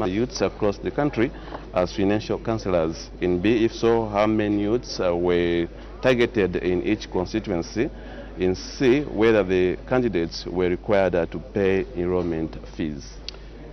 youths across the country as financial counselors? In B, if so, how many youths were targeted in each constituency? In C, whether the candidates were required to pay enrollment fees.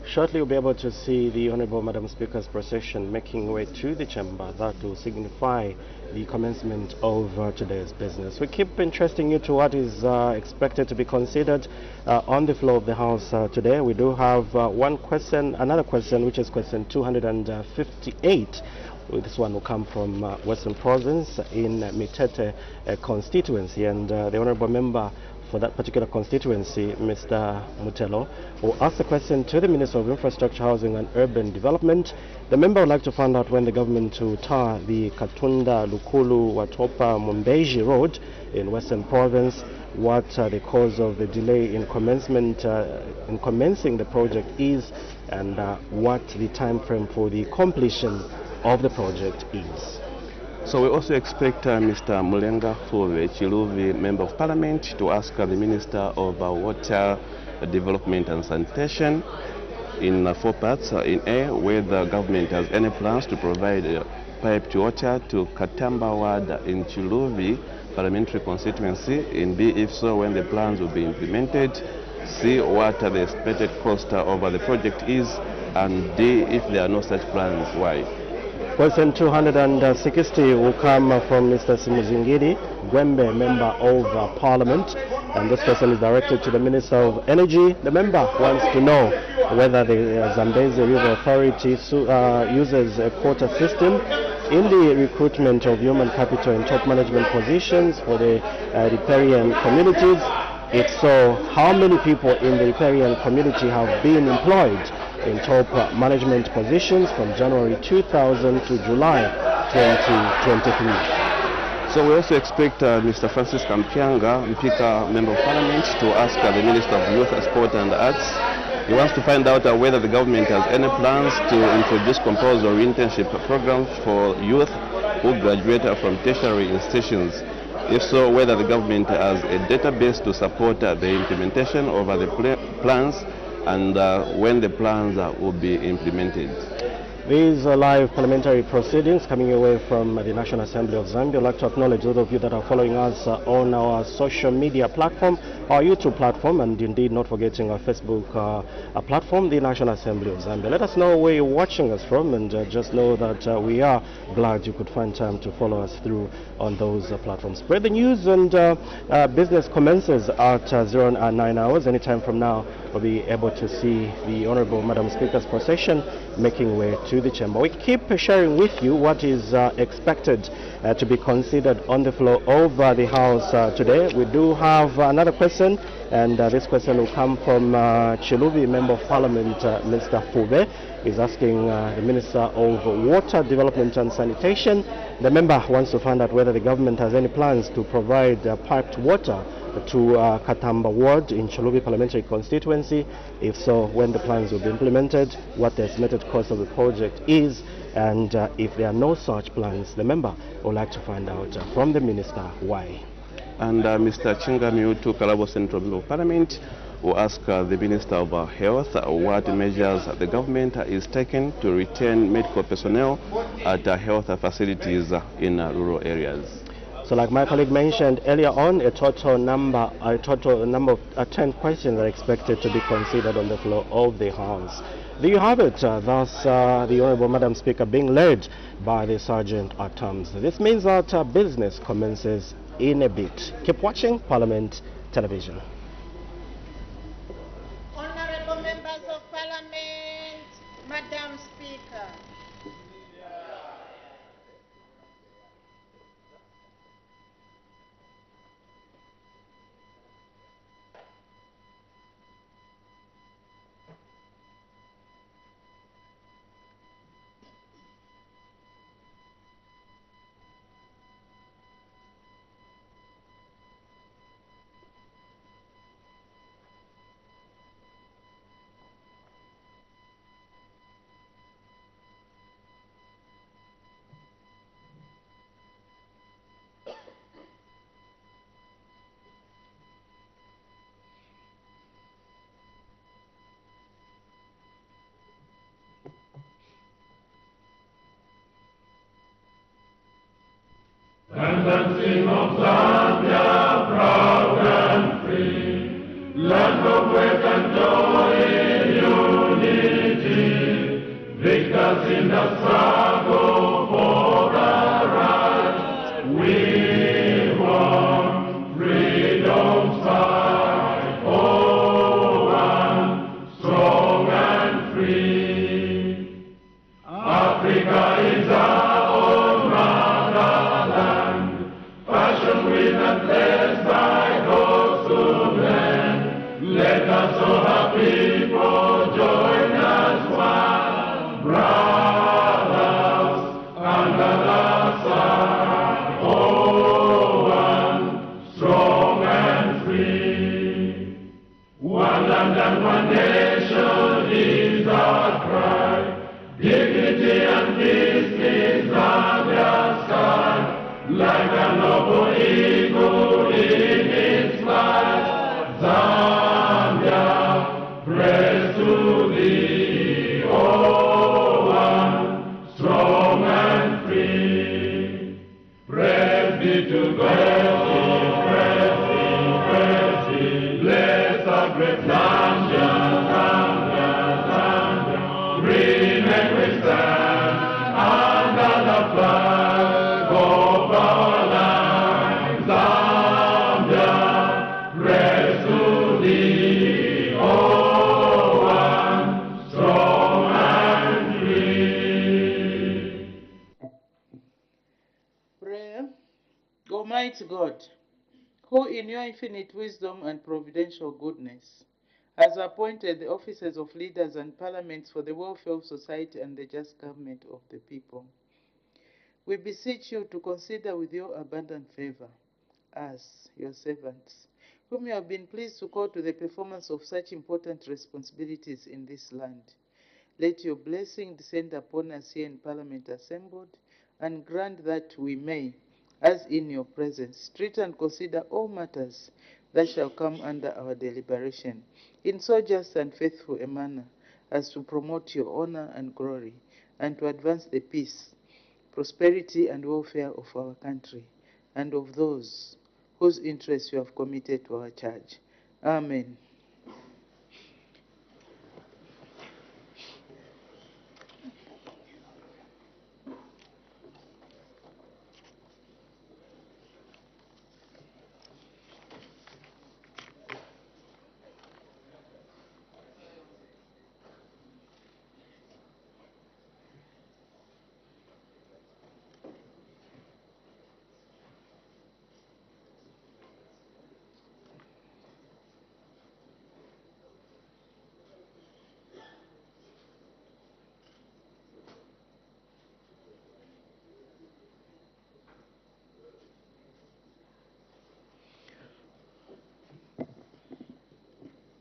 Shortly, we'll be able to see the Honorable Madam Speaker's procession making way to the chamber. That will signify the commencement of today's business. We keep interesting you to what is expected to be considered on the floor of the House today. We do have another question, which is question 258. This one will come from Western Province in Mitete constituency, and the Honorable Member for that particular constituency, Mr. Mutelo, will ask the question to the Minister of Infrastructure, Housing and Urban Development. The member would like to find out when the government to tar the Katunda Lukulu Watopa Mumbeji Road in Western Province, what the cause of the delay in commencing the project is, and what the time frame for the completion of the project is. So we also expect Mr. Mulenga Fove Chiluvi, Member of Parliament, to ask the Minister of Water Development and Sanitation in 4 parts. In A, whether government has any plans to provide piped water to Katamba Ward in Chiluvi Parliamentary constituency. In B, if so, when the plans will be implemented. C, what the expected cost of the project is. And D, if there are no such plans, why? Question 260 will come from Mr. Simuzingiri Gwembe, Member of Parliament, and this question is directed to the Minister of Energy. The member wants to know whether the Zambezi River Authority uses a quota system in the recruitment of human capital in top management positions for the riparian communities. If so, how many people in the riparian community have been employed in top management positions from January 2000 to July 2023. So we also expect Mr. Francis Kampianga, Mpika, Member of Parliament, to ask the Minister of Youth, Sport and Arts. He wants to find out whether the government has any plans to introduce compulsory internship programs for youth who graduate from tertiary institutions. If so, whether the government has a database to support the implementation of the plans, and when the plans will be implemented. These are live parliamentary proceedings coming away from the National Assembly of Zambia. I'd like to acknowledge those of you that are following us on our social media platform, our YouTube platform, and indeed not forgetting our Facebook platform, the National Assembly of Zambia. Let us know where you're watching us from, and just know that we are glad you could find time to follow us through on those platforms. Spread the news, and business commences at 09 hours. Anytime from now, we'll be able to see the Honorable Madam Speaker's procession making way to the chamber. We keep sharing with you what is expected to be considered on the floor of the House today. We do have another question, and this question will come from Chiluvi Member of Parliament, Mr. Fube. Is asking the Minister of Water Development and Sanitation. The member wants to find out whether the government has any plans to provide piped water to Katamba Ward in Chiluvi Parliamentary constituency. If so, when the plans will be implemented, what the estimated cost of the project is, and if there are no such plans, the member would like to find out from the Minister why. And Mr. Chingamiu to Kalabo Central Member of Parliament will ask the Minister of Health what measures the government is taking to retain medical personnel at health facilities in rural areas. So, like my colleague mentioned earlier on, a total number of 10 questions are expected to be considered on the floor of the House. There you have it. Thus, the Honourable Madam Speaker being led by the Sergeant at Arms. This means that business commences in a bit. Keep watching Parliament Television. Honourable Members of Parliament, Madam Speaker. And then sing of Zambia, proud and free, land of wealth and joy in unity, victors in the struggle for our rights. We want freedom's fight, oh, one, strong and free. Africa is our own motherland, fashioned with and blessed by those who land. Let us all our people join as one, brothers under the sun, oh, one, strong and free. One land and one nation is our cry. Dignity and peace is Zambia's sky, like a noble eagle in its flight. Zambia, praise to thee, oh, one, strong and free. Praise be to God, praise be, bless our great Zambia, Zambia, Zambia. Green and we stand under the flag of our land. Zambia, praise to thee, oh, one, strong and free. Prayer. Almighty God, who in your infinite wisdom and providential goodness has appointed the offices of leaders and parliaments for the welfare of society and the just government of the people, we beseech you to consider with your abundant favor us, your servants, whom you have been pleased to call to the performance of such important responsibilities in this land. Let your blessing descend upon us here in Parliament assembled, and grant that we may, as in your presence, treat and consider all matters that shall come under our deliberation, in so just and faithful a manner as to promote your honor and glory, and to advance the peace, prosperity, and welfare of our country, and of those whose interests you have committed to our charge. Amen.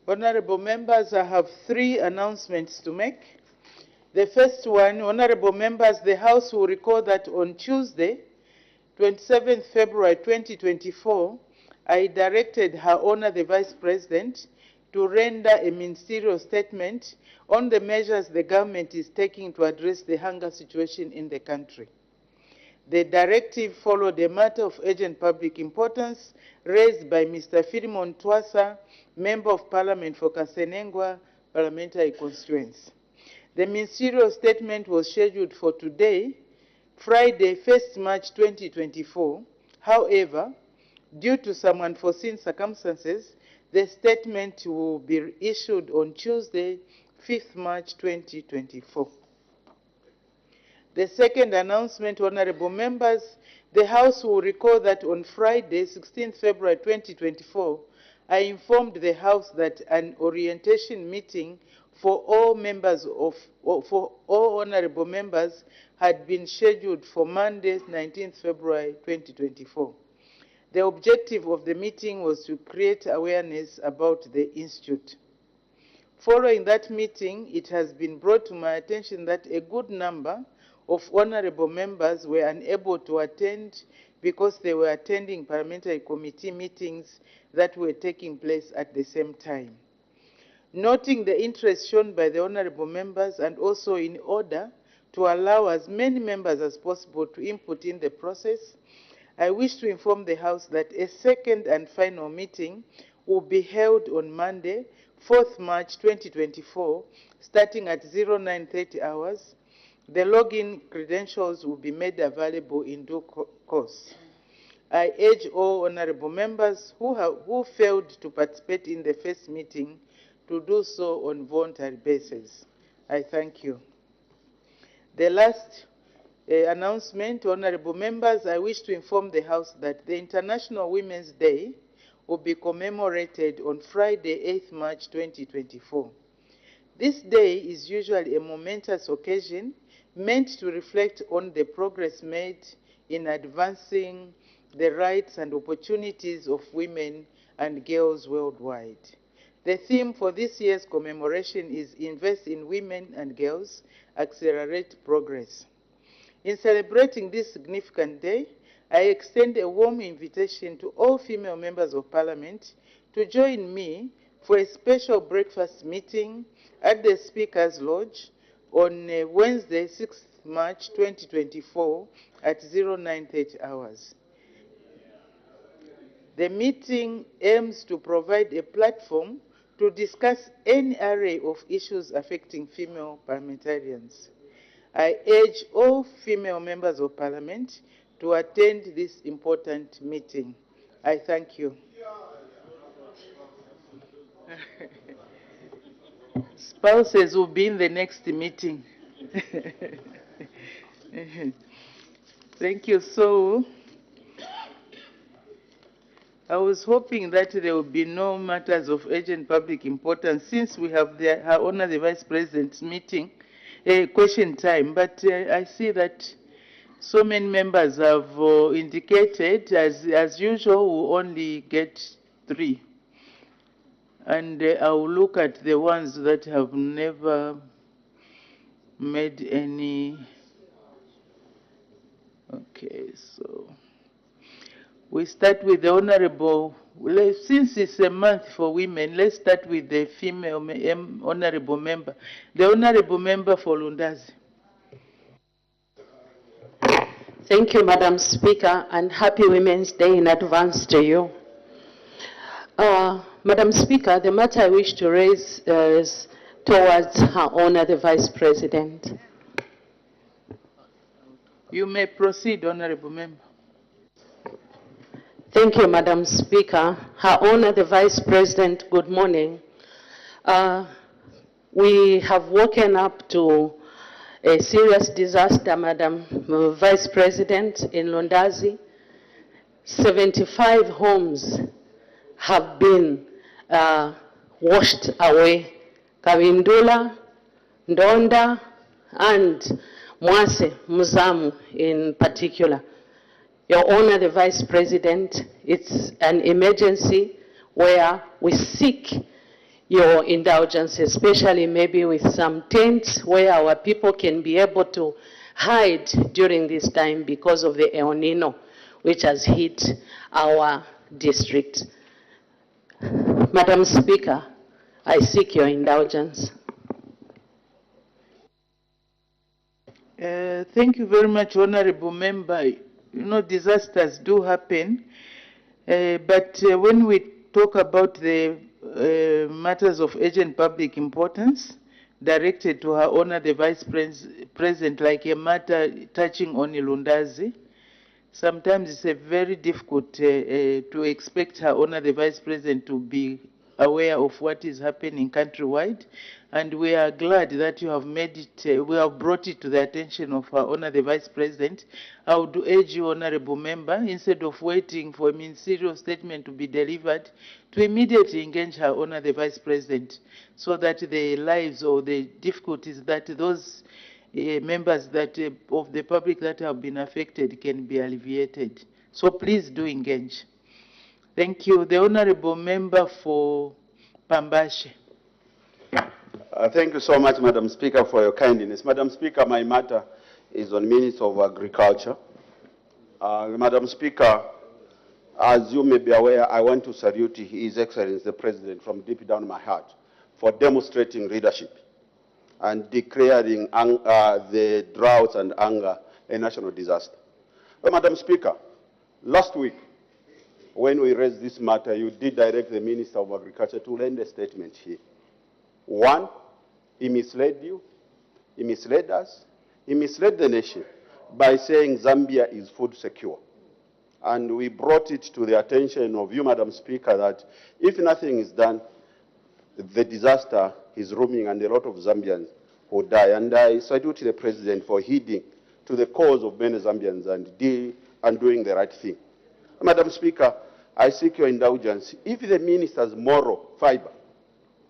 Honorable members, I have 3 announcements to make. The first one, honorable members, the House will recall that on Tuesday, 27th February 2024, I directed Her Honor the Vice President to render a ministerial statement on the measures the government is taking to address the hunger situation in the country. The directive followed a matter of urgent public importance raised by Mr. Philemon Twasa, Member of Parliament for Kasenengwa Parliamentary Constituency. The ministerial statement was scheduled for today, Friday, 1st March 2024. However, due to some unforeseen circumstances, the statement will be issued on Tuesday, 5th March 2024. The second announcement, honorable members, the House will recall that on Friday, 16th February 2024, I informed the House that an orientation meeting for all honorable members had been scheduled for Monday, 19th February 2024. The objective of the meeting was to create awareness about the Institute. Following that meeting, it has been brought to my attention that a good number of honorable members were unable to attend because they were attending parliamentary committee meetings that were taking place at the same time. Noting the interest shown by the honorable members, and also in order to allow as many members as possible to input in the process, I wish to inform the House that a second and final meeting will be held on Monday, 4th March 2024, starting at 09:30 hours. The login credentials will be made available in due course. I urge all honorable members who failed to participate in the first meeting to do so on voluntary basis. I thank you. The last announcement, honorable members, I wish to inform the House that the International Women's Day will be commemorated on Friday, 8th March 2024. This day is usually a momentous occasion meant to reflect on the progress made in advancing the rights and opportunities of women and girls worldwide. The theme for this year's commemoration is Invest in Women and Girls, Accelerate Progress. In celebrating this significant day, I extend a warm invitation to all female members of Parliament to join me for a special breakfast meeting at the Speaker's Lodge on Wednesday, 6th March 2024 at 09:30 hours. The meeting aims to provide a platform to discuss any array of issues affecting female parliamentarians. I urge all female members of Parliament to attend this important meeting. I thank you. Spouses will be in the next meeting. Thank you. So, I was hoping that there would be no matters of urgent public importance since we have Her Honor the Vice President's meeting, question time, but I see that so many members have indicated, as usual, we only get 3. And I will look at the ones that have never made any. Okay, so we start with the Honorable. Since it's a month for women, let's start with the female Honorable member. The Honorable member for Lundazi. Thank you, Madam Speaker, and happy Women's Day in advance to you. Madam Speaker, the matter I wish to raise is towards Her Honor the Vice President. You may proceed, Honorable Member. Thank you, Madam Speaker. Her Honor the Vice President, good morning. We have woken up to a serious disaster, Madam Vice President, in Lundazi. 75 homes have been washed away. Kawindula, Ndonda, and Mwase, Muzamu in particular. Your Honor, the Vice President, it's an emergency where we seek your indulgence, especially maybe with some tents where our people can be able to hide during this time because of the El Nino, which has hit our district. Madam Speaker, I seek your indulgence. Thank you very much, Honorable Member. You know, disasters do happen, but when we talk about the matters of urgent public importance directed to Her Honor the Vice President, like a matter touching on Lundazi, sometimes it's very difficult to expect Her Honor the Vice President to be aware of what is happening countrywide, and we are glad that you have made it, we have brought it to the attention of Her Honor the Vice President. I would urge you, Honorable Member, instead of waiting for a ministerial statement to be delivered, to immediately engage Her Honor the Vice President, so that the lives or the difficulties that those members that of the public that have been affected can be alleviated. So please do engage. Thank you. The Honorable Member for Pambashe. Thank you so much, Madam Speaker, for your kindness. Madam Speaker, my matter is on Minister of Agriculture. Madam Speaker, as you may be aware, I want to salute His Excellency the President from deep down my heart for demonstrating leadership and declaring the drought and hunger a national disaster. Well, Madam Speaker, Last week, when we raised this matter, you did direct the Minister of Agriculture to render a statement here. One, he misled you, he misled us, he misled the nation by saying Zambia is food secure. And we brought it to the attention of you, Madam Speaker, that if nothing is done, the disaster is looming and a lot of Zambians will die. And I salute the President for heeding to the cause of many Zambians and doing the right thing. Madam Speaker, I seek your indulgence. If the minister's moral fiber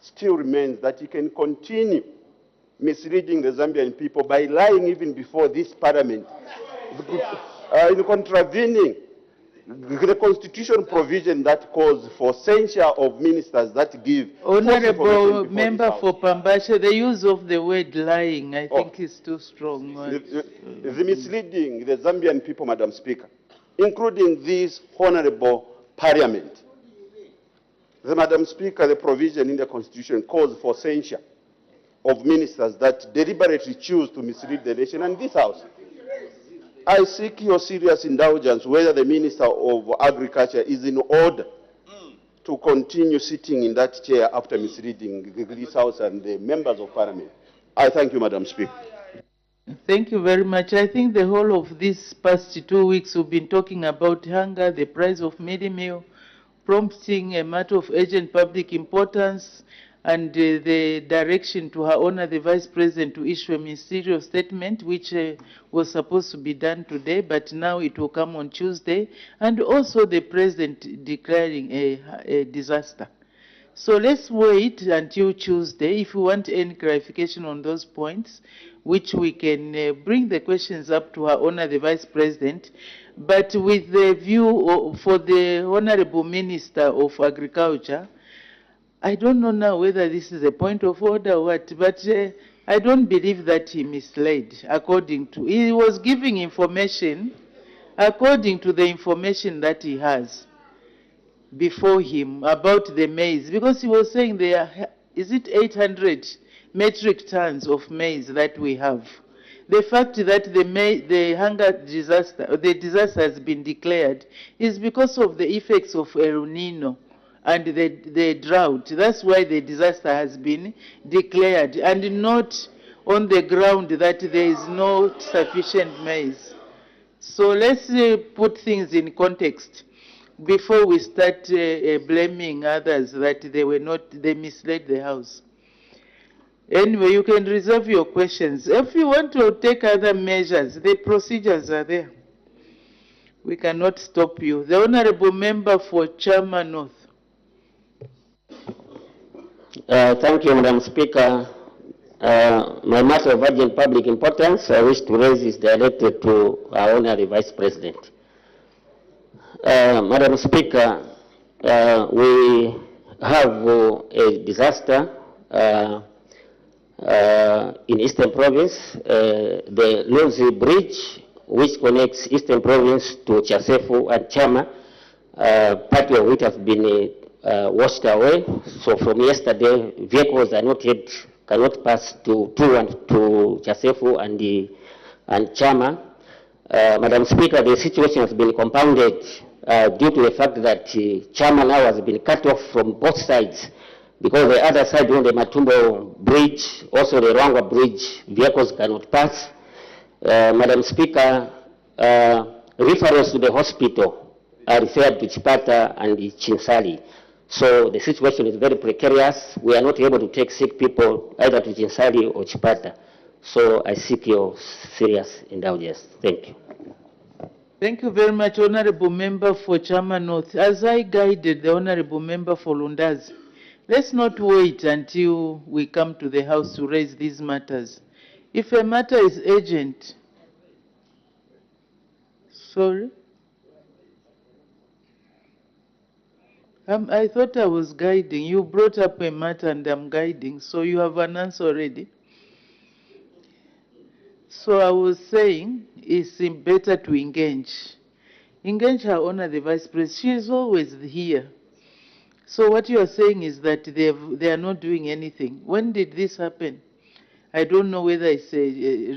still remains that he can continue misleading the Zambian people by lying even before this parliament, in contravening the constitutional provision that calls for censure of ministers that give Honorable Member for Pambasha, the use of the word lying, I think is too strong. The misleading the Zambian people, Madam Speaker, including this honorable parliament. Madam Speaker, the provision in the constitution calls for censure of ministers that deliberately choose to mislead the nation and this house. I seek your serious indulgence whether the Minister of Agriculture is in order to continue sitting in that chair after misleading this House and the members of Parliament. I thank you, Madam Speaker. Thank you very much. I think the whole of these past 2 weeks we've been talking about hunger, the price of midday meal, prompting a matter of urgent public importance, and the direction to Her Honor the Vice President to issue a ministerial statement, which was supposed to be done today, but now it will come on Tuesday, and also the President declaring a disaster. So let's wait until Tuesday if we want any clarification on those points, which we can bring the questions up to Her Honor the Vice President, but with the view for the Honorable Minister of Agriculture. I don't know now whether this is a point of order or what, but I don't believe that he misled according to, he was giving information according to the information that he has before him about the maize, because he was saying there, is it 800 metric tons of maize that we have? The fact that the hunger disaster, the disaster has been declared is because of the effects of El Nino and the drought. That's why the disaster has been declared, and not on the ground that there is no sufficient maize. So let's put things in context before we start blaming others that they misled the House. Anyway, you can reserve your questions. If you want to take other measures, the procedures are there. We cannot stop you. The Honorable Member for Chama North. Thank you, Madam Speaker. My matter of urgent public importance I wish to raise is directed to our Honorary Vice President. Madam Speaker, we have a disaster in Eastern Province, the Luzi Bridge, which connects Eastern Province to Chasefu and Chama, part of which has been washed away. So from yesterday, vehicles are cannot pass to Chasefu and Chama. Madam Speaker, the situation has been compounded due to the fact that Chama now has been cut off from both sides, because the other side on the Matumbo Bridge, also the Rwangwa Bridge, vehicles cannot pass. Madam Speaker, referrals to the hospital are referred to Chipata and Chinsali. So the situation is very precarious. We are not able to take sick people either to Chinsali or Chipata. So I seek your serious indulgence. Thank you. Thank you very much, Honorable Member for Chama North. As I guided the Honorable Member for Lundazi, let's not wait until we come to the House to raise these matters. If a matter is urgent, sorry? I thought I was guiding. You brought up a matter and I'm guiding, so you have an answer already. So I was saying it's better to engage. Engage Her Honor the Vice President. She is always here. So what you are saying is that they are not doing anything. When did this happen? I don't know whether it's a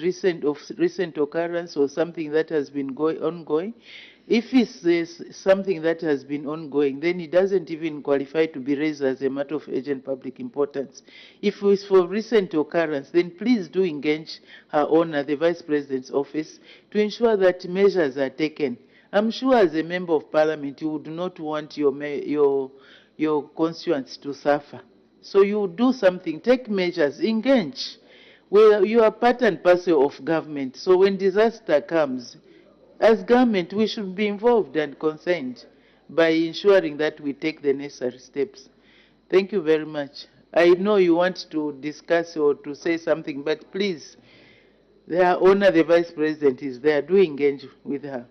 recent occurrence or something that has been ongoing. If it's something that has been ongoing, then it doesn't even qualify to be raised as a matter of urgent public importance. If it's for recent occurrence, then please do engage Her Honor, the Vice President's office, to ensure that measures are taken. I'm sure as a Member of Parliament, you would not want your constituents to suffer. So you do something, take measures, engage. Well, you are part and parcel of government. So when disaster comes, as government, we should be involved and concerned by ensuring that we take the necessary steps. Thank you very much. I know you want to discuss or to say something, but please, Her Honor, the Vice President is there. Do engage with her.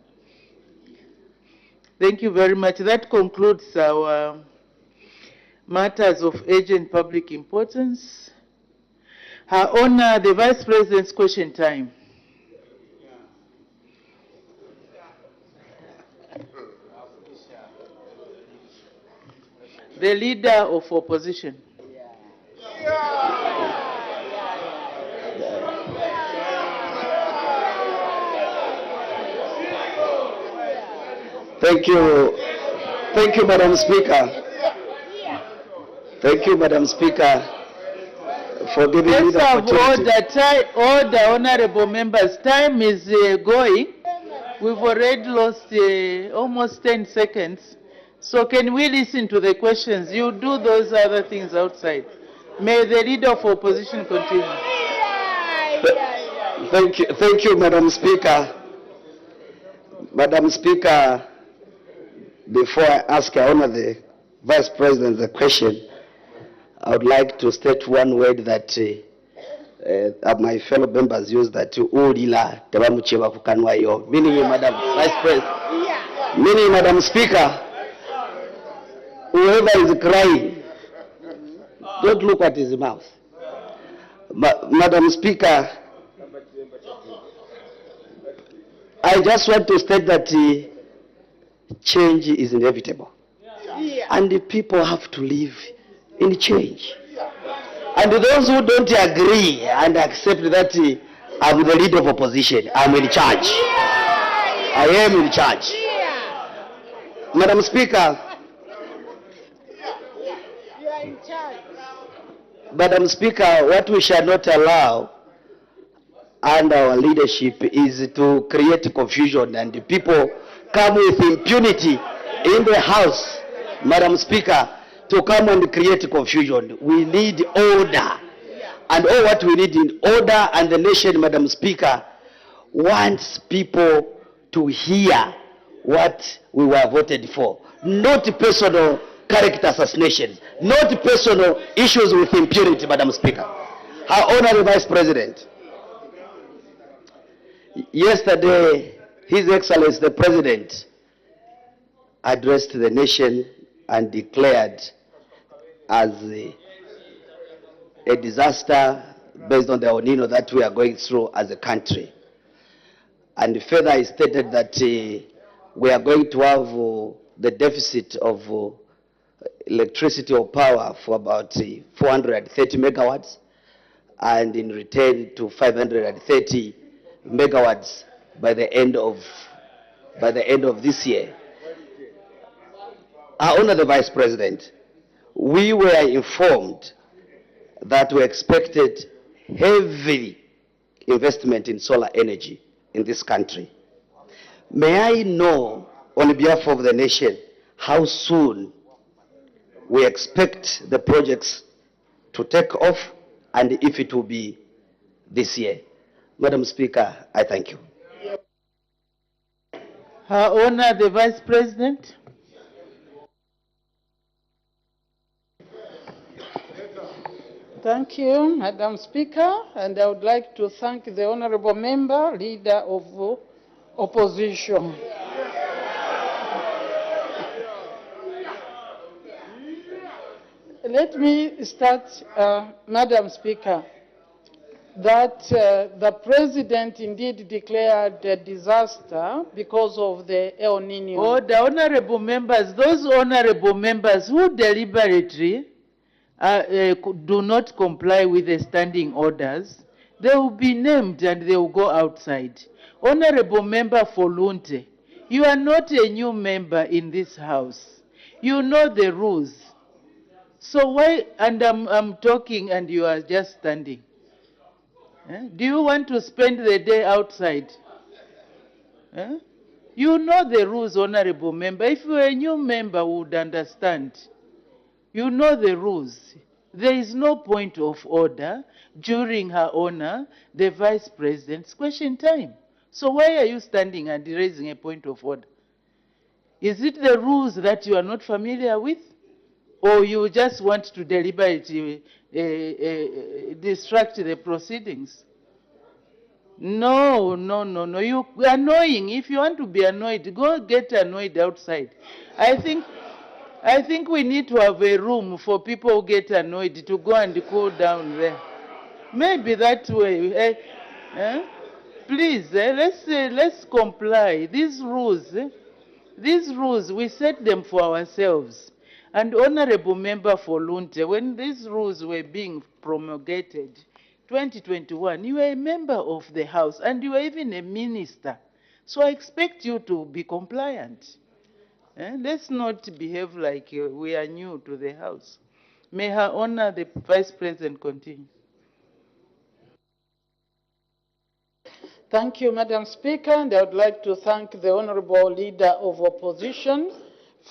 Thank you very much. That concludes our matters of urgent public importance. Her Honor, the Vice President's question time. The Leader of Opposition. Thank you, Madam Speaker. Thank you, Madam Speaker, for giving me the opportunity. Order, honorable members. Time is going. We've already lost almost 10 seconds. So can we listen to the questions? You do those other things outside. May the Leader of Opposition continue. Thank you, Madam Speaker. Madam Speaker, before I ask Her Honor the Vice President the question, I would like to state one word that my fellow members use, that ulila tebamucheba kukanwayo, meaning Madam Vice President, meaning Madam Speaker, whoever is crying, don't look at his mouth. Madam Speaker, I just want to state that change is inevitable. And the people have to live in change. And those who don't agree and accept that I'm the leader of opposition, I'm in charge. I am in charge. Madam Speaker, Madam Speaker, what we shall not allow under our leadership is to create confusion and the people come with impunity in the House, Madam Speaker, to come and create confusion. We need order. And all what we need in order, and the nation, Madam Speaker, wants people to hear what we were voted for. Not personal character assassinations, not personal issues with impunity, Madam Speaker. Her Honor the Vice President, yesterday, His Excellency the President addressed the nation and declared as a disaster based on the El Nino that we are going through as a country. And further, he stated that we are going to have the deficit of electricity or power for about 430 megawatts, and in return to 530 megawatts by the end of this year. Our Honor the Vice President, we were informed that we expected heavy investment in solar energy in this country. May I know, on behalf of the nation, how soon we expect the projects to take off, and if it will be this year? Madam Speaker, I thank you. Her Honor the Vice President. Thank you, Madam Speaker, and I would like to thank the Honorable Member, Leader of Opposition. Let me start, Madam Speaker, that the President indeed declared a disaster because of the El Nino. Oh, the honorable members, those honorable members who deliberately do not comply with the standing orders, they will be named and they will go outside. Honorable Member for Lunte, You are not a new member in this house. You know the rules. So why, and I'm talking and you are just standing. Do you want to spend the day outside? You know the rules, honorable member. If you are a new member, would understand. You know the rules. There is no point of order during Her Honor, the Vice President's question time. So why are you standing and raising a point of order? Is it the rules that you are not familiar with? Or you just want to deliberately distract the proceedings? No. You're annoying. If you want to be annoyed, go get annoyed outside. I think we need to have a room for people who get annoyed to go and cool down there. Maybe that way. Please, let's comply. These rules, we set them for ourselves. And Honorable Member for Lunte, when these rules were being promulgated, 2021, you were a member of the House and you were even a minister. So I expect you to be compliant. Let's not behave like we are new to the House. May Her Honor, the Vice President, continue. Thank you, Madam Speaker, and I would like to thank the Honorable Leader of Opposition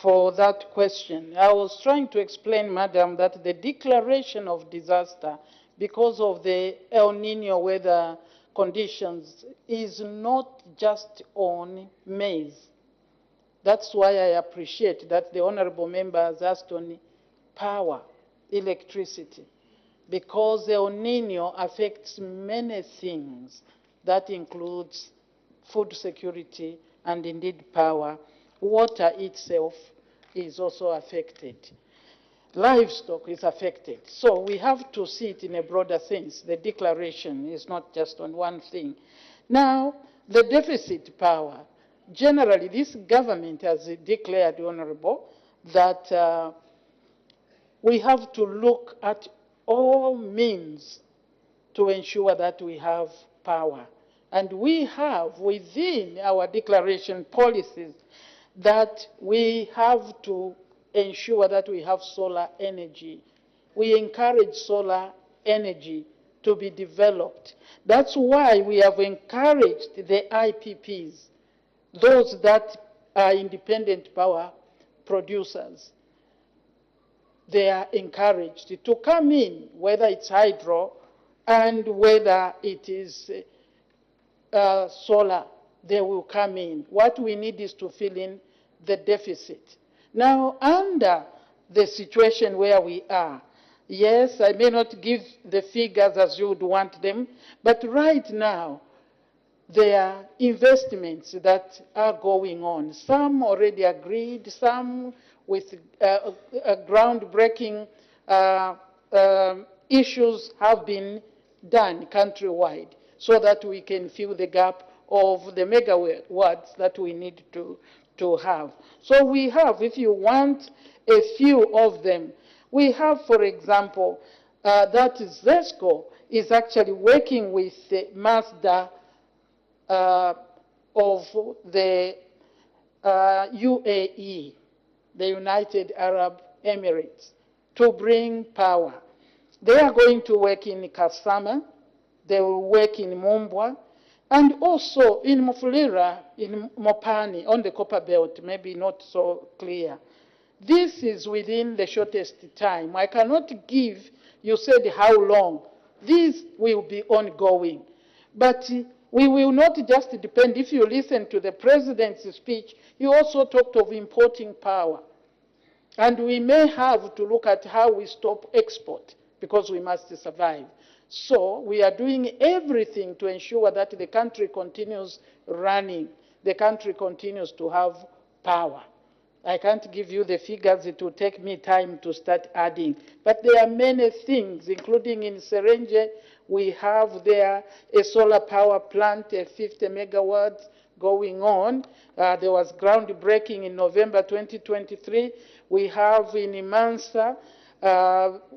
for that question. I was trying to explain, Madam, that the declaration of disaster because of the El Nino weather conditions is not just on maize. That's why I appreciate that the Honorable Member has asked on power, electricity, because El Nino affects many things. That includes food security and indeed power. Water itself is also affected. Livestock is affected. So we have to see it in a broader sense. The declaration is not just on one thing. Now, the deficit power. Generally, this government has declared, Honorable, that we have to look at all means to ensure that we have power. And we have within our declaration policies that we have to ensure that we have solar energy. We encourage solar energy to be developed. That's why we have encouraged the IPPs, those that are independent power producers. They are encouraged to come in, whether it's hydro and whether it is solar, they will come in. What we need is to fill in the deficit. Now, under the situation where we are, yes, I may not give the figures as you would want them, but right now, there are investments that are going on. Some already agreed, some with groundbreaking issues have been done countrywide so that we can fill the gap of the megawatts that we need to have. So we have, if you want a few of them, we have, for example, that ZESCO is actually working with the Mazda of the UAE, the United Arab Emirates, to bring power. They are going to work in Kasama, they will work in Mumbwa, and also in Mufulira, in Mopani, on the Copper Belt, maybe not so clear. This is within the shortest time. I cannot give, you said how long. This will be ongoing. But we will not just depend. If you listen to the President's speech, he also talked of importing power. And we may have to look at how we stop export, because we must survive. So we are doing everything to ensure that the country continues running, the country continues to have power. I can't give you the figures, it will take me time to start adding. But there are many things, including in Serenge, we have there a solar power plant, a 50 megawatts going on. There was groundbreaking in November 2023. We have in Imansa,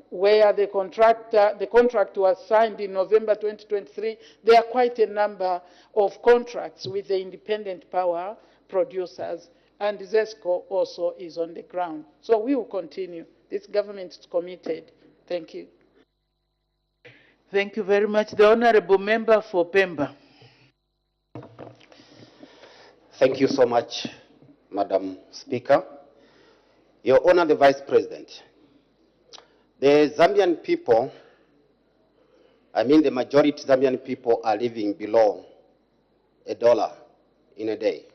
where the contract was signed in November 2023. There are quite a number of contracts with the independent power producers, and ZESCO also is on the ground. So we will continue. This government is committed. Thank you. Thank you very much. The Honorable Member for Pemba. Thank you so much, Madam Speaker. Your Honor, the Vice President, the Zambian people, the majority Zambian people are living below $1 in a day.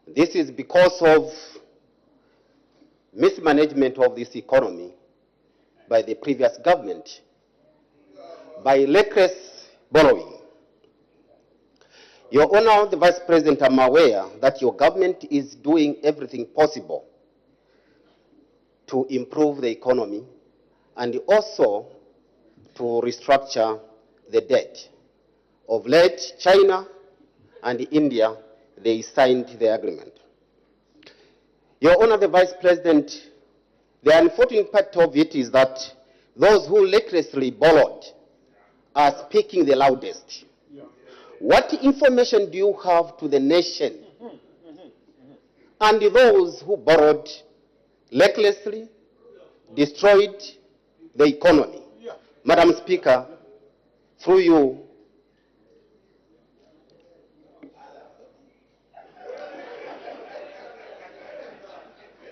This is because of mismanagement of this economy by the previous government, by reckless borrowing. Your Honor, the Vice President, I'm aware that your government is doing everything possible to improve the economy and also to restructure the debt. Of late, China and India, they signed the agreement. Your Honor, the Vice President, the unfortunate part of it is that those who recklessly borrowed are speaking the loudest. What information do you have to the nation and those who borrowed recklessly, destroyed the economy? Madam Speaker, through you,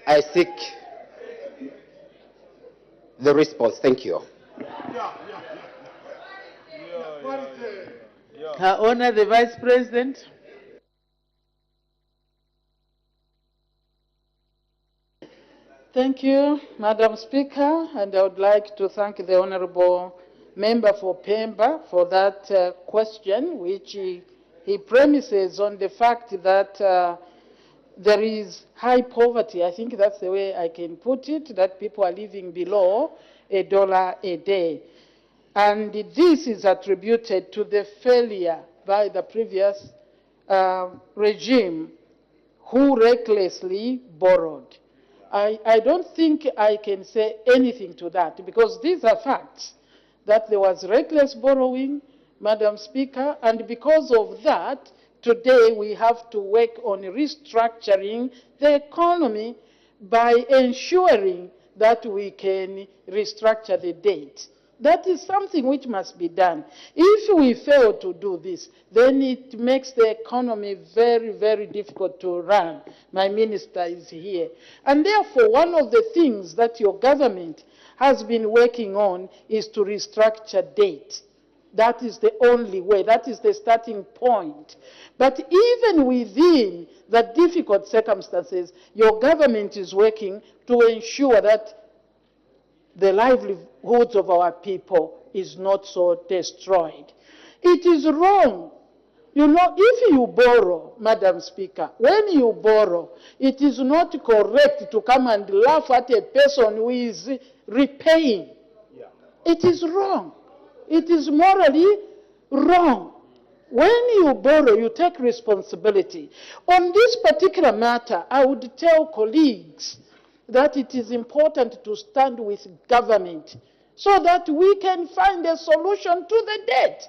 I seek the response. Thank you. Her Honor, the Vice President. Thank you, Madam Speaker, and I would like to thank the Honorable Member for Pemba for that question, which he premises on the fact that there is high poverty. I think that's the way I can put it, that people are living below $1 a day. And this is attributed to the failure by the previous regime who recklessly borrowed. I don't think I can say anything to that because these are facts, that there was reckless borrowing, Madam Speaker, and because of that, today we have to work on restructuring the economy by ensuring that we can restructure the debt. That is something which must be done. If we fail to do this, then it makes the economy very, very difficult to run. My minister is here. And therefore, one of the things that your government has been working on is to restructure debt. That is the only way. That is the starting point. But even within the difficult circumstances, your government is working to ensure that the livelihoods of our people is not so destroyed. It is wrong. You know, if you borrow, Madam Speaker, when you borrow, it is not correct to come and laugh at a person who is repaying. Yeah. It is wrong. It is morally wrong. When you borrow, you take responsibility. On this particular matter, I would tell colleagues that it is important to stand with government so that we can find a solution to the debt.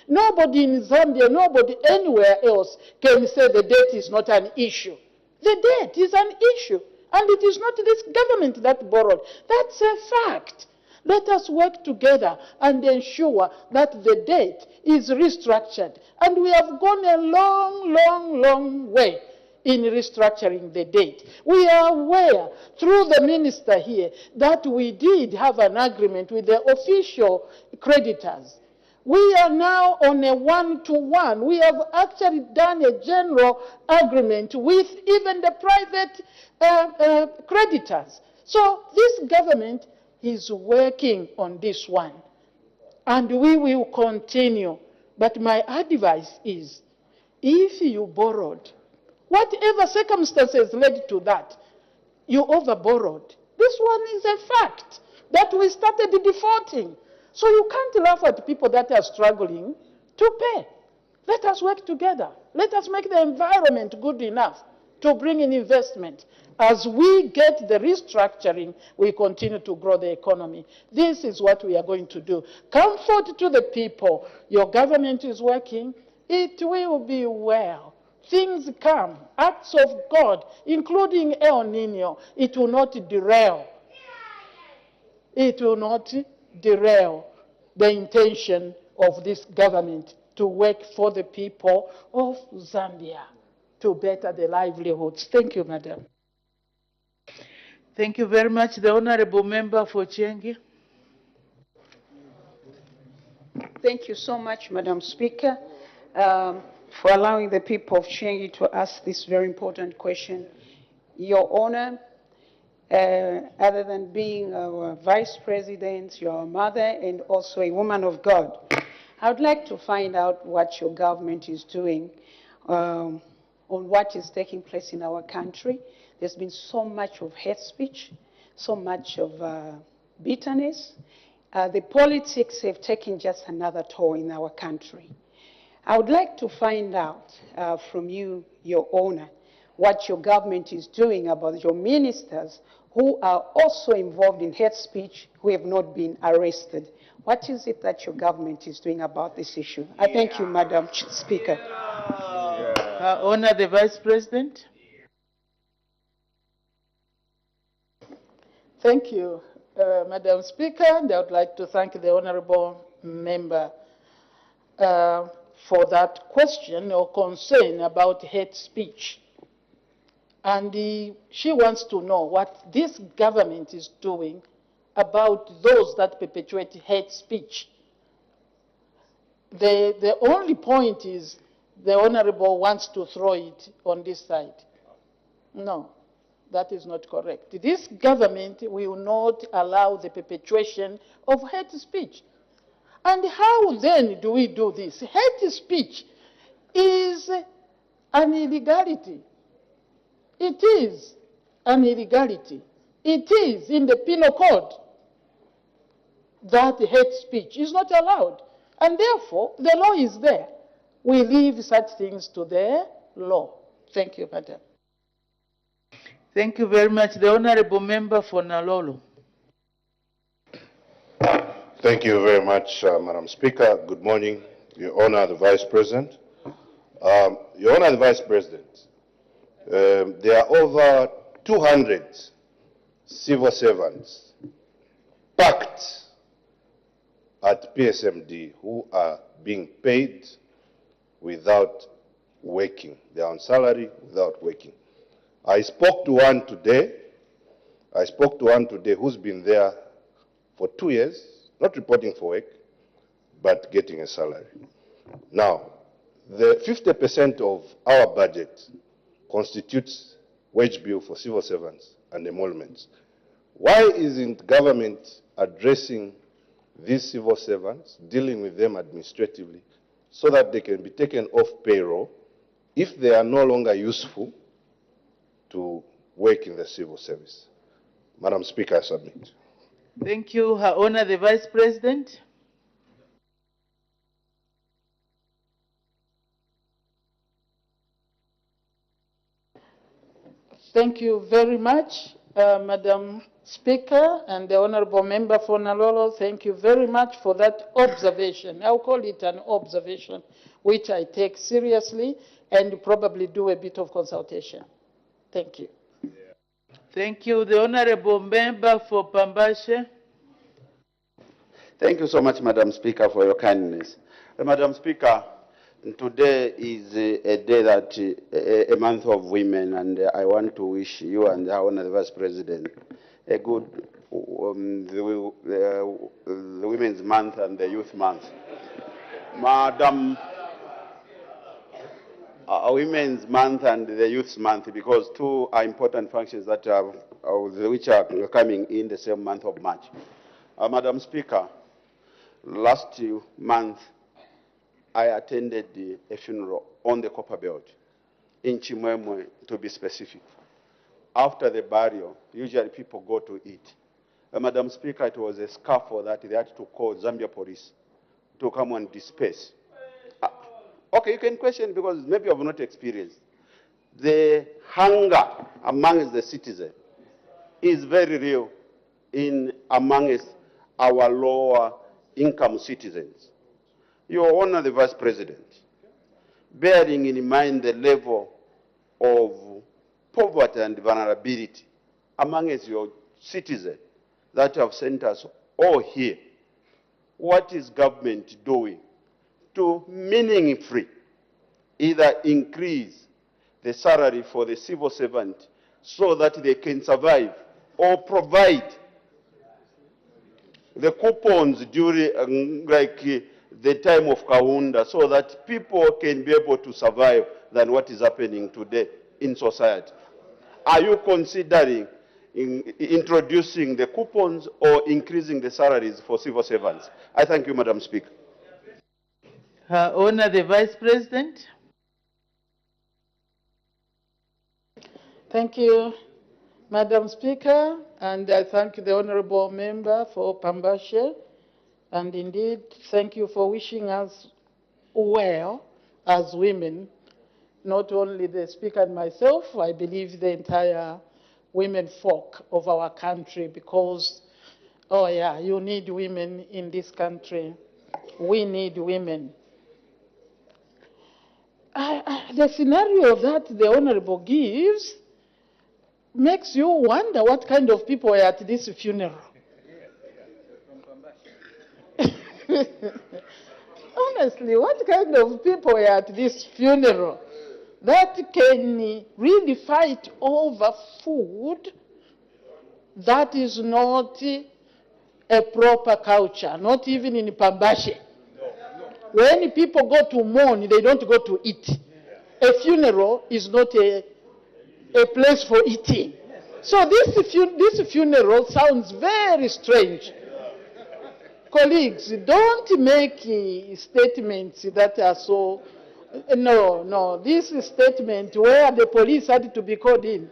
Nobody in Zambia, nobody anywhere else can say the debt is not an issue. The debt is an issue, and it is not this government that borrowed. That's a fact. Let us work together and ensure that the debt is restructured. And we have gone a long, long, long way in restructuring the debt. We are aware, through the minister here, that we did have an agreement with the official creditors. We are now on a one-to-one. We have actually done a general agreement with even the private creditors. So this government is working on this one, and we will continue. But my advice is, if you borrowed, whatever circumstances led to that, you overborrowed. This one is a fact that we started defaulting. So you can't laugh at people that are struggling to pay. Let us work together. Let us make the environment good enough to bring in investment. As we get the restructuring, we continue to grow the economy. This is what we are going to do. Comfort to the people. Your government is working. It will be well. things come, acts of God, including El Nino, it will not derail. It will not derail the intention of this government to work for the people of Zambia to better their livelihoods. Thank you, Madam. Thank you very much. The Honorable Member for Chengi. Thank you so much, Madam Speaker, for allowing the people of Chengi to ask this very important question. Your Honor, other than being our Vice President, your mother, and also a woman of God, I would like to find out what your government is doing on what is taking place in our country. There's been so much of hate speech, so much of bitterness. The politics have taken just another toll in our country. I would like to find out from you, Your Honor, what your government is doing about your ministers who are also involved in hate speech who have not been arrested. What is it that your government is doing about this issue? I thank you, Madam Speaker. Honor the Vice President. Thank you, Madam Speaker, and I would like to thank the Honourable Member for that question or concern about hate speech. And she wants to know what this government is doing about those that perpetuate hate speech. The only point is the Honourable wants to throw it on this side. No, that is not correct. This government will not allow the perpetuation of hate speech. And how then do we do this? Hate speech is an illegality. It is an illegality. It is in the penal code that hate speech is not allowed. And therefore, the law is there. We leave such things to the law. Thank you, Madam. Thank you very much. The Honourable Member for Nalolo. Thank you very much, Madam Speaker. Good morning, Your Honor, the Vice President. Your Honor, the Vice President, there are over 200 civil servants packed at PSMD who are being paid without working. They are on salary without working. I spoke to one today. Who's been there for 2 years, not reporting for work, but getting a salary. Now, the 50% of our budget constitutes wage bill for civil servants and emoluments. Why isn't government addressing these civil servants, dealing with them administratively, so that they can be taken off payroll if they are no longer useful to work in the civil service? Madam Speaker, I submit. Thank you, Her Honor, the Vice President. Thank you very much, Madam Speaker, and the Honourable Member for Nalolo. Thank you very much for that observation. I'll call it an observation, which I take seriously and probably do a bit of consultation. Thank you. Thank you. The Honourable Member for Pambashe. Thank you so much, Madam Speaker, for your kindness. Madam Speaker, today is a day that, a month of women, and I want to wish you and the Honourable Vice President a good the Women's Month and the Youth Month. Madam, Women's Month and the Youth Month, because two are important functions that which are coming in the same month of March. Madam Speaker, last month I attended a funeral on the Copper Belt in Chimwemwe, to be specific. After the burial, usually people go to eat. Madam Speaker, it was a scuffle that they had to call Zambia police to come and disperse. Okay, you can question because maybe you have not experienced. The hunger amongst the citizens is very real amongst our lower income citizens. Your Honor, the Vice President, bearing in mind the level of poverty and vulnerability among your citizens that have sent us all here, what is government doing to meaningfully either increase the salary for the civil servant so that they can survive, or provide the coupons during the time of Kaunda so that people can be able to survive than what is happening today in society? Are you considering introducing the coupons or increasing the salaries for civil servants? I thank you, Madam Speaker. Her Honor, the Vice President. Thank you, Madam Speaker, and I thank the Honourable Member for Pambashe, and indeed thank you for wishing us well as women, not only the Speaker and myself, I believe the entire women folk of our country, because, oh yeah, you need women in this country. We need women. The scenario that the Honourable gives makes you wonder what kind of people are at this funeral. Honestly, what kind of people are at this funeral that can really fight over food that is not a proper culture, not even in Pambashe? When people go to mourn, they don't go to eat. A funeral is not a place for eating. So this funeral sounds very strange. Colleagues, don't make statements that are so... No, this statement where the police had to be called in.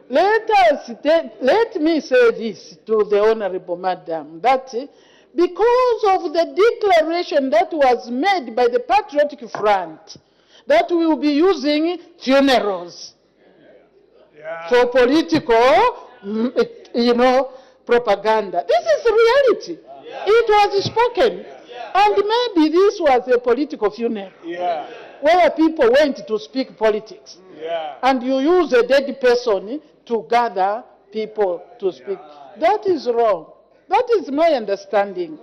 Let me say this to the Honourable Madam, that because of the declaration that was made by the Patriotic Front, that we will be using funerals for political, propaganda. This is reality. It was spoken. And maybe this was a political funeral where people went to speak politics. And you use a dead person to gather people to speak. That is wrong. That is my understanding.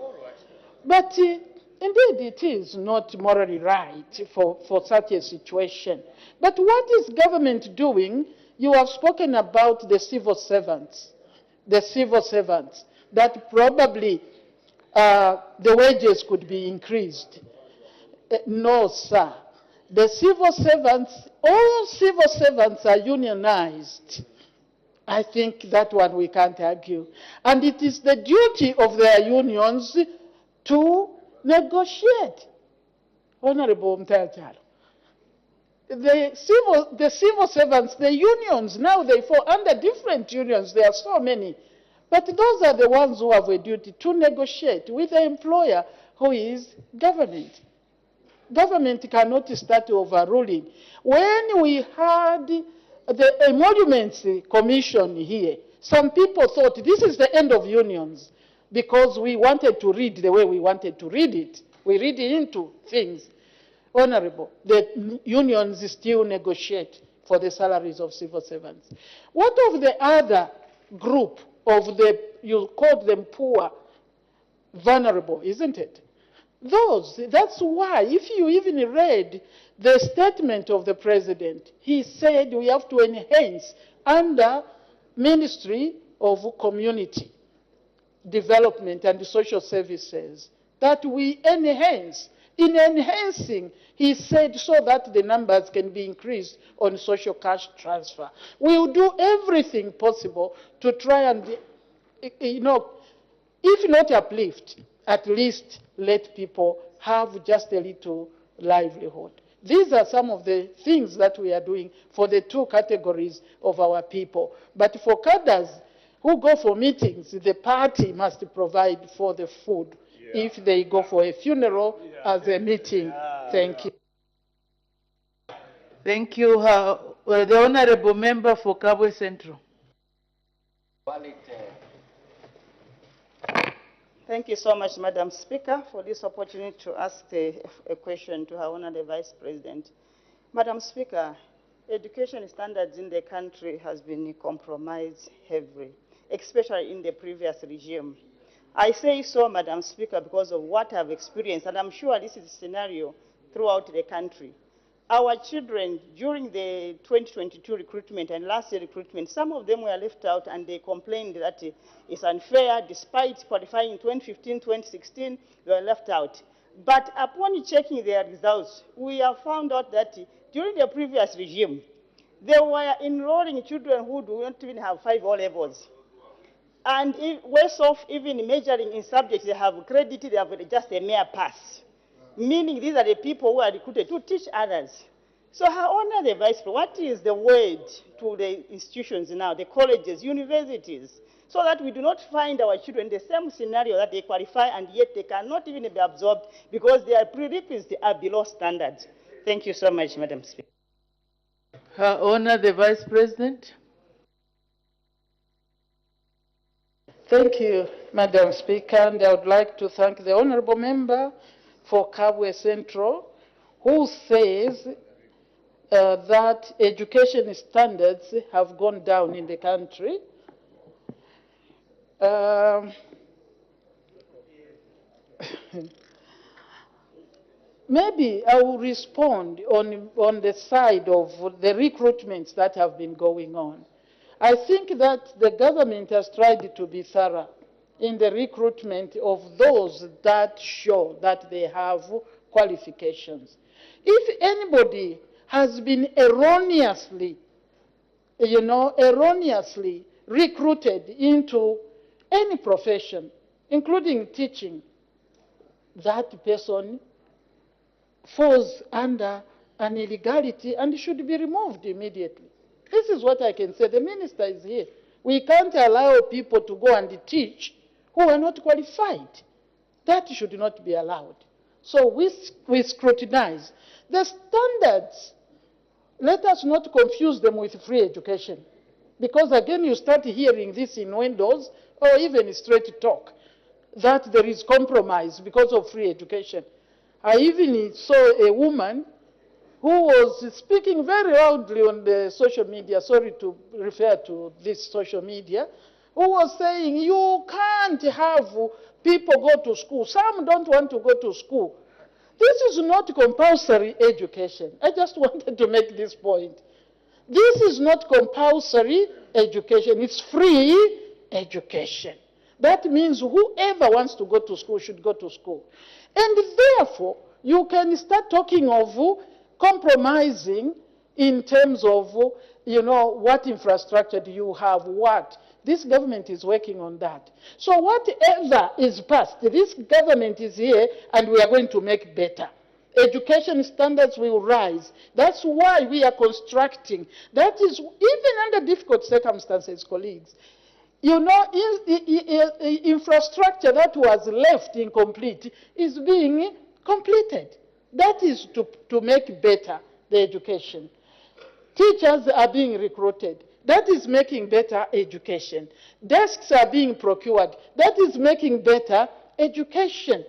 But indeed, it is not morally right for such a situation. But what is government doing? You have spoken about the civil servants. The civil servants, that probably the wages could be increased. No, sir. The civil servants, all civil servants are unionized. I think that one we can't argue. And it is the duty of their unions to negotiate. Honorable Mtajalo. The civil servants, the unions, now they fall under different unions. There are so many. But those are the ones who have a duty to negotiate with the employer, who is government. Government cannot start overruling. When we had the Emoluments Commission here, some people thought this is the end of unions because we wanted to read the way we wanted to read it. We read into things. Honorable, the unions still negotiate for the salaries of civil servants. What of the other group of the, you call them poor, vulnerable, isn't it? That's why, if you even read the statement of the president, he said we have to enhance under Ministry of Community Development and Social Services, that we enhance. In enhancing, he said, so that the numbers can be increased on social cash transfer. We will do everything possible to try and, if not uplift, at least let people have just a little livelihood. These are some of the things that we are doing for the two categories of our people. But for cadres who go for meetings, the party must provide for the food if they go for a funeral as a meeting. Thank you. Thank you. The Honourable Member for Kabwe Central. Thank you so much, Madam Speaker, for this opportunity to ask a question to Her Honor the Vice President. Madam Speaker, education standards in the country has been compromised heavily, especially in the previous regime. I say so, Madam Speaker, because of what I've experienced, and I'm sure this is a scenario throughout the country. Our children, during the 2022 recruitment and last year recruitment, some of them were left out and they complained that it's unfair. Despite qualifying in 2015, 2016, they were left out. But upon checking their results, we have found out that during the previous regime, they were enrolling children who do not even have 5 O-levels. And worse off, even measuring in subjects they have credited, they have just a mere pass. Meaning these are the people who are recruited to teach others. So Her Honor the Vice President, what is the word to the institutions now, the colleges, universities, so that we do not find our children in the same scenario that they qualify and yet they cannot even be absorbed because their prerequisites are below standards. Thank you so much, Madam Speaker. Her Honor the Vice President. Thank you, Madam Speaker, and I would like to thank the Honourable Member for Kabwe Central, who says that education standards have gone down in the country. Maybe I will respond on the side of the recruitments that have been going on. I think that the government has tried to be thorough in the recruitment of those that show that they have qualifications. If anybody has been erroneously, erroneously recruited into any profession, including teaching, that person falls under an illegality and should be removed immediately. This is what I can say. The minister is here. We can't allow people to go and teach who are not qualified. That should not be allowed. So we scrutinize. The standards, let us not confuse them with free education. Because again, you start hearing this in windows or even straight talk, that there is compromise because of free education. I even saw a woman who was speaking very loudly on the social media, sorry to refer to this social media, who was saying, you can't have people go to school. Some don't want to go to school. This is not compulsory education. I just wanted to make this point. This is not compulsory education. It's free education. That means whoever wants to go to school should go to school. And therefore, you can start talking of compromising in terms of, what infrastructure do you have, what. This government is working on that. So whatever is passed, this government is here and we are going to make better. Education standards will rise. That's why we are constructing. That is, even under difficult circumstances, colleagues, infrastructure that was left incomplete is being completed. That is to make better the education. Teachers are being recruited. That is making better education. Desks are being procured. That is making better education.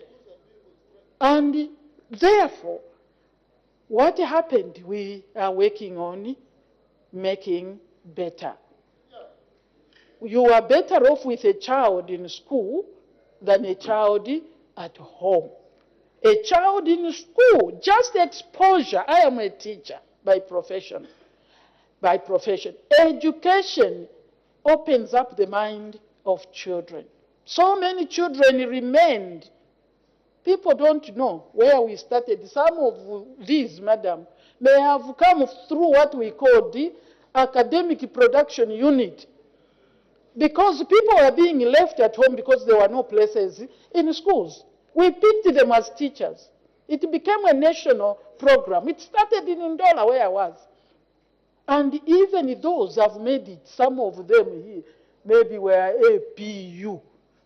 And therefore, what happened? We are working on making better. You are better off with a child in school than a child at home. A child in school, just exposure. I am a teacher by profession. Education opens up the mind of children. So many children remained. People don't know where we started. Some of these, madam, may have come through what we call the academic production unit. Because people were being left at home because there were no places in schools. We picked them as teachers. It became a national program. It started in Ndola, where I was. And even those have made it, some of them here, maybe were APU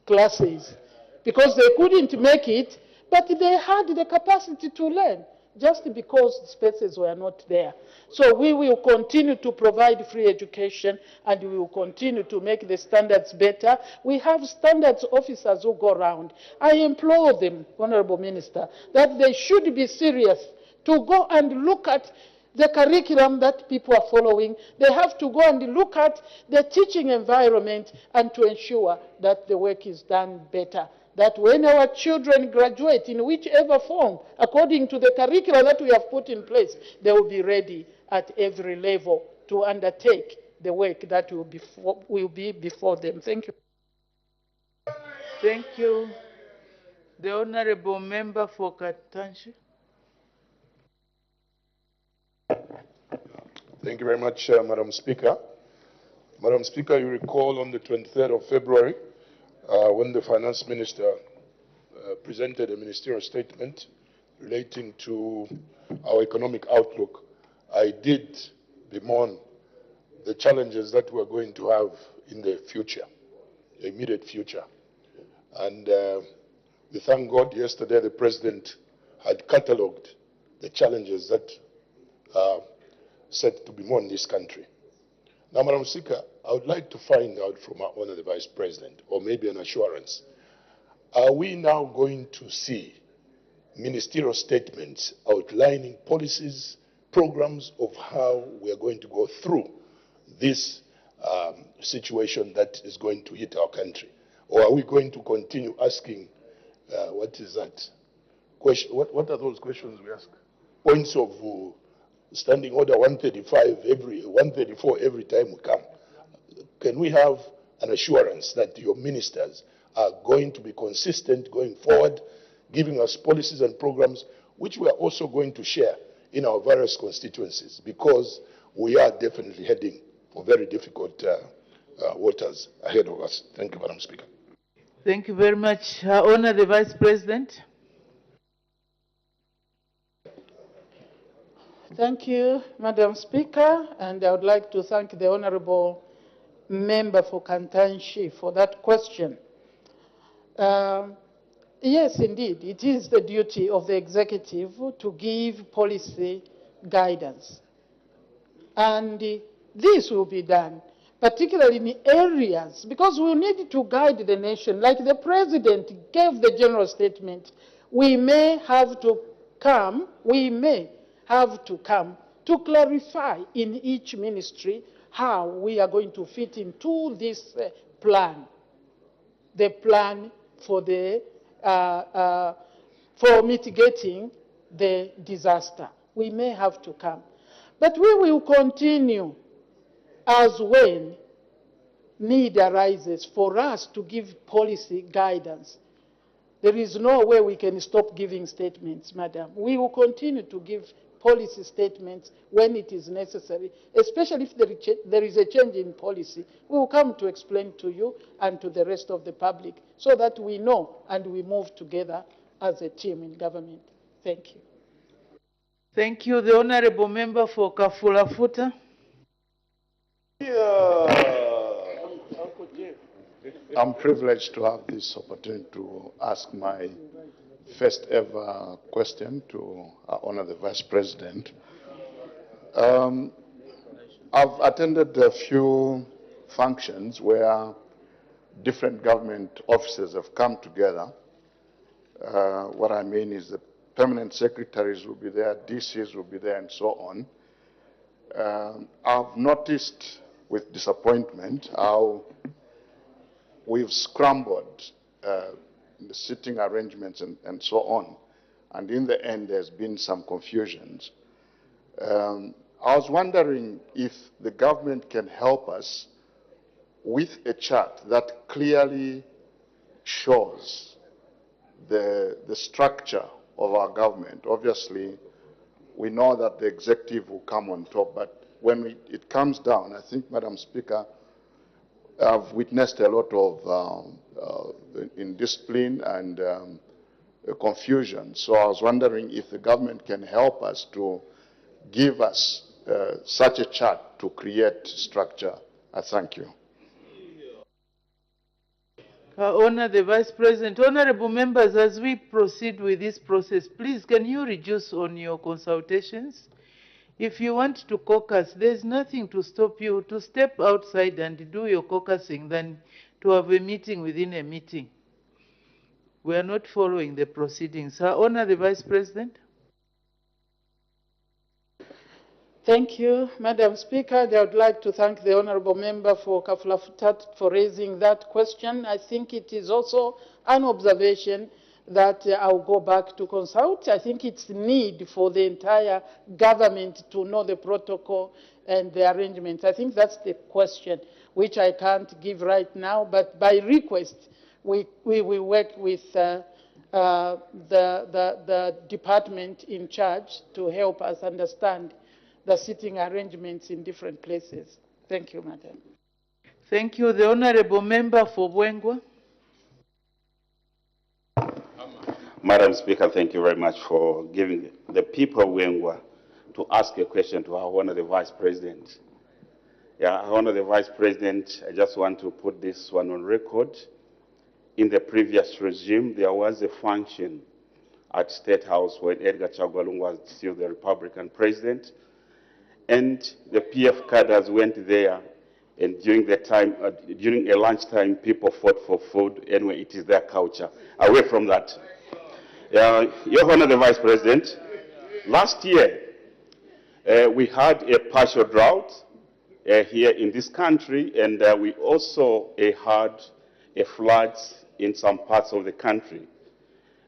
classes, because they couldn't make it, but they had the capacity to learn. just because spaces were not there. So we will continue to provide free education, and we will continue to make the standards better. We have standards officers who go around. I implore them, Honorable Minister, that they should be serious to go and look at the curriculum that people are following. They have to go and look at the teaching environment and to ensure that the work is done better. That when our children graduate in whichever form, according to the curriculum that we have put in place, they will be ready at every level to undertake the work that will be before them. Thank you. Thank you. The Honorable Member for Katanshi. Thank you very much, Madam Speaker. Madam Speaker, you recall on the 23rd of February, when the Finance Minister presented a ministerial statement relating to our economic outlook, I did bemoan the challenges that we're going to have in the future, the immediate future. And we thank God yesterday the President had catalogued the challenges that are set to bemoan this country. Now, Madam Speaker, I would like to find out from our Honour the Vice President, or maybe an assurance, are we now going to see ministerial statements outlining policies, programs of how we are going to go through this situation that is going to hit our country? Or are we going to continue asking, what is that? What are those questions we ask? Points of standing order 134 every time we come. Can we have an assurance that your ministers are going to be consistent going forward, giving us policies and programs which we are also going to share in our various constituencies, because we are definitely heading for very difficult waters ahead of us. Thank you, Madam Speaker. Thank you very much. Her Honour the Vice President. Thank you, Madam Speaker, and I would like to thank the Honourable Member for Kantanshi for that question. Yes, indeed, it is the duty of the executive to give policy guidance. And this will be done, particularly in areas, because we need to guide the nation. Like the President gave the general statement, we may have to come to clarify in each ministry how we are going to fit into this plan, the plan for mitigating the disaster. We may have to come. But we will continue as when need arises for us to give policy guidance. There is no way we can stop giving statements, Madam. We will continue to give policy statements when it is necessary, especially if there is a change in policy. We will come to explain to you and to the rest of the public so that we know and we move together as a team in government. Thank you. Thank you. The Honourable Member for Kafula-Futa. I'm privileged to have this opportunity to ask my first ever question to our Honour the Vice President. I've attended a few functions where different government offices have come together. What I mean is the permanent secretaries will be there, DCs will be there, and so on. I've noticed with disappointment how we've scrambled the sitting arrangements and so on. And in the end, there's been some confusions. I was wondering if the government can help us with a chart that clearly shows the structure of our government. Obviously, we know that the executive will come on top, but when it comes down, I think, Madam Speaker, I've witnessed a lot of indiscipline and confusion. So I was wondering if the government can help us to give us such a chart to create structure. I thank you. Honor the Vice President. Honorable members, as we proceed with this process, please can you reduce on your consultations? If you want to caucus, there's nothing to stop you to step outside and do your caucusing than to have a meeting within a meeting. We are not following the proceedings. Honor the Vice President. Thank you, Madam Speaker. I would like to thank the Honourable Member for Kaflafutat for raising that question. I think it is also an observation that I'll go back to consult. I think it's need for the entire government to know the protocol and the arrangements. I think that's the question, which I can't give right now, but by request, we will work with the department in charge to help us understand the sitting arrangements in different places. Thank you, Madam. Thank you. The Honourable Member for Bwengwa. Madam Speaker, thank you very much for giving the people of Bwengwa to ask a question to our Honour the Vice President. Yeah, Honour the Vice President, I just want to put this one on record. In the previous regime, there was a function at State House when Edgar Chagwa Lungu was still the Republican President. And the PF cadres went there, and during a lunchtime, people fought for food. Anyway, it is their culture. Away from that, Your Honor, the Vice President, last year we had a partial drought here in this country, and we also had a flood in some parts of the country,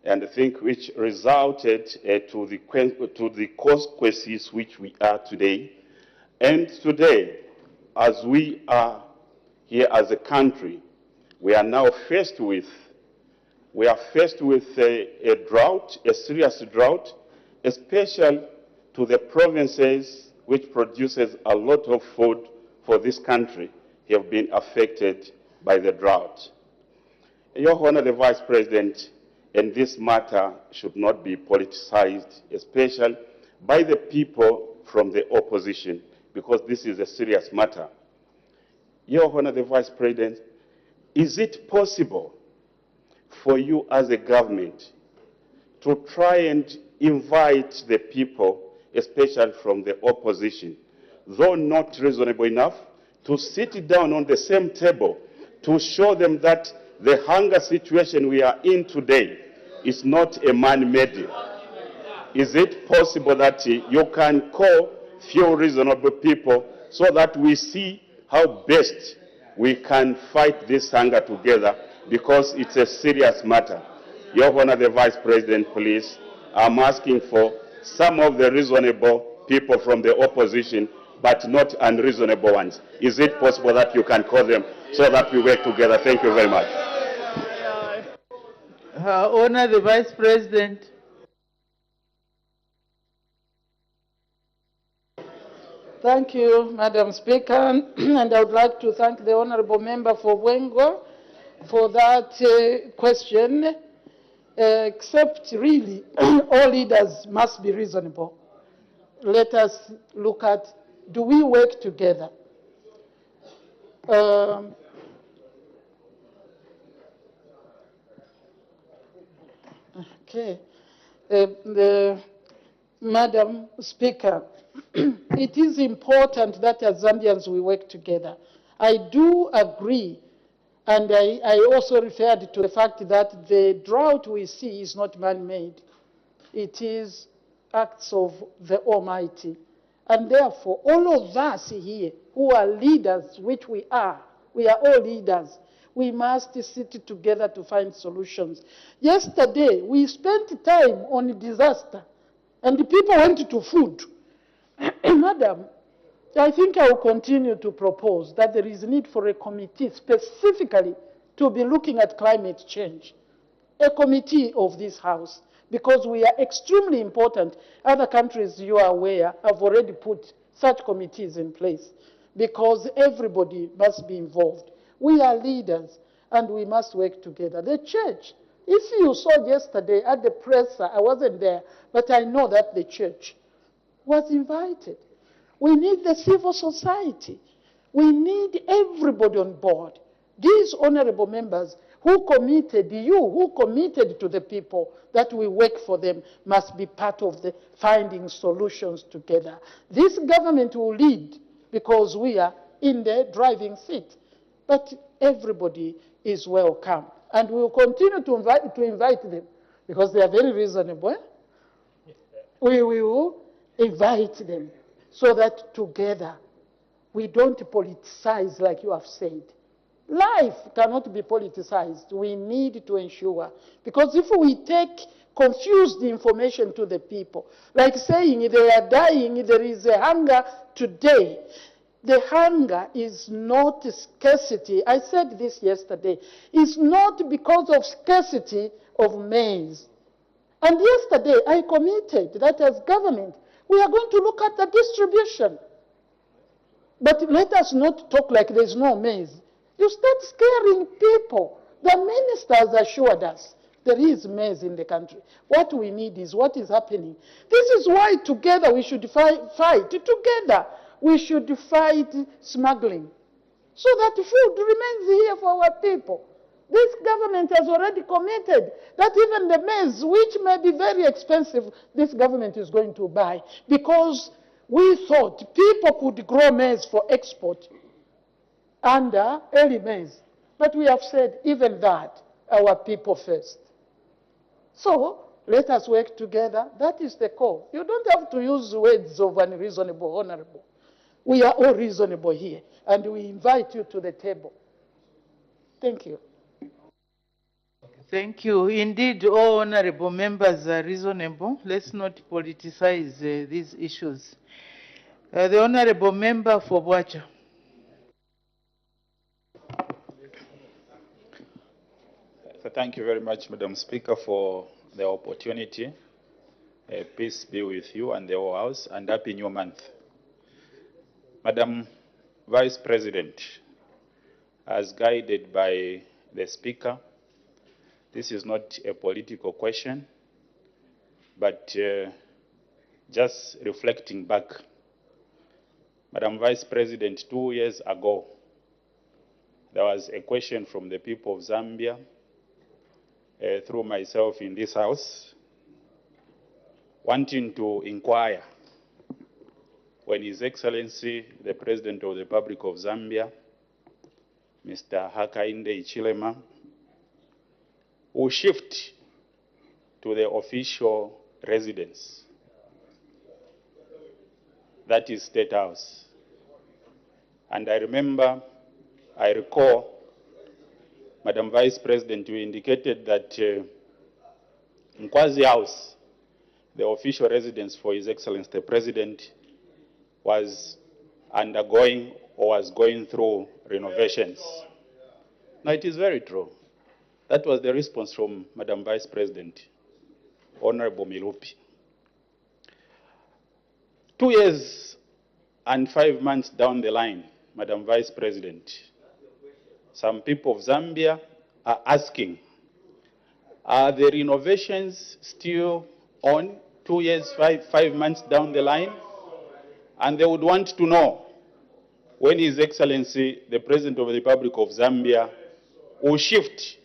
and I think which resulted to the consequences which we are today. And today, as we are here as a country, we are now faced with a drought, a serious drought, especially to the provinces which produces a lot of food for this country have been affected by the drought. Your Honor, the Vice President, and this matter should not be politicized, especially by the people from the opposition, because this is a serious matter. Your Honor, the Vice President, is it possible for you as a government to try and invite the people, especially from the opposition, though not reasonable enough, to sit down on the same table to show them that the hunger situation we are in today is not a man-made? Is it possible that you can call few reasonable people so that we see how best we can fight this hunger together, because it's a serious matter? Your Honor, the Vice President, please, I'm asking for some of the reasonable people from the opposition, but not unreasonable ones. Is it possible that you can call them so that we work together? Thank you very much. Honor the Vice President. Thank you, Madam Speaker, and I would like to thank the Honourable Member for Bwengwa for that question, except really all leaders must be reasonable. Let us look at, do we work together? Okay. Madam Speaker, it is important that as Zambians we work together. I do agree, and I also referred to the fact that the drought we see is not man-made. It is acts of the Almighty. And therefore, all of us here who are leaders, which we are all leaders, we must sit together to find solutions. Yesterday, we spent time on disaster, and the people went to food. Madam, I think I will continue to propose that there is a need for a committee specifically to be looking at climate change. A committee of this House, because we are extremely important. Other countries, you are aware, have already put such committees in place, because everybody must be involved. We are leaders, and we must work together. The church, if you saw yesterday at the presser, I wasn't there, but I know that the church was invited. We need the civil society. We need everybody on board. These honourable members who committed, you who committed to the people that we work for them must be part of the finding solutions together. This government will lead because we are in the driving seat. But everybody is welcome. And we will continue to invite them because they are very reasonable. Eh? We will invite them so that together we don't politicize like you have said. Life cannot be politicized. We need to ensure. Because if we take confused information to the people, like saying they are dying, there is a hunger today. The hunger is not scarcity. I said this yesterday. It's not because of scarcity of maize. And yesterday I committed that as government, we are going to look at the distribution. But let us not talk like there's no maize. You start scaring people. The ministers assured us there is maize in the country. What we need is what is happening. This is why together we should fight. Together we should fight smuggling so that food remains here for our people. This government has already committed that even the maize, which may be very expensive, this government is going to buy because we thought people could grow maize for export under early maize. But we have said, even that, our people first. So, let us work together. That is the call. You don't have to use words of unreasonable, honorable. We are all reasonable here, and we invite you to the table. Thank you. Thank you. Indeed, all honorable members are reasonable. Let's not politicize these issues. The honorable member for Bwacha. Thank you very much, Madam Speaker, for the opportunity. Peace be with you and the whole House, and Happy New Month. Madam Vice President, as guided by the Speaker, this is not a political question, but just reflecting back. Madam Vice President, 2 years ago, there was a question from the people of Zambia through myself in this House, wanting to inquire when His Excellency, the President of the Republic of Zambia, Mr. Hakainde Hichilema, will shift to the official residence, that is State House. And I recall, Madam Vice President, you indicated that in Kwazi House, the official residence for His Excellency the President, was undergoing or was going through renovations. Now, it is very true. That was the response from Madam Vice President, Honorable Milupi. 2 years and 5 months down the line, Madam Vice President, some people of Zambia are asking, are the renovations still on 2 years, 5 months down the line? And they would want to know when His Excellency, the President of the Republic of Zambia, will shift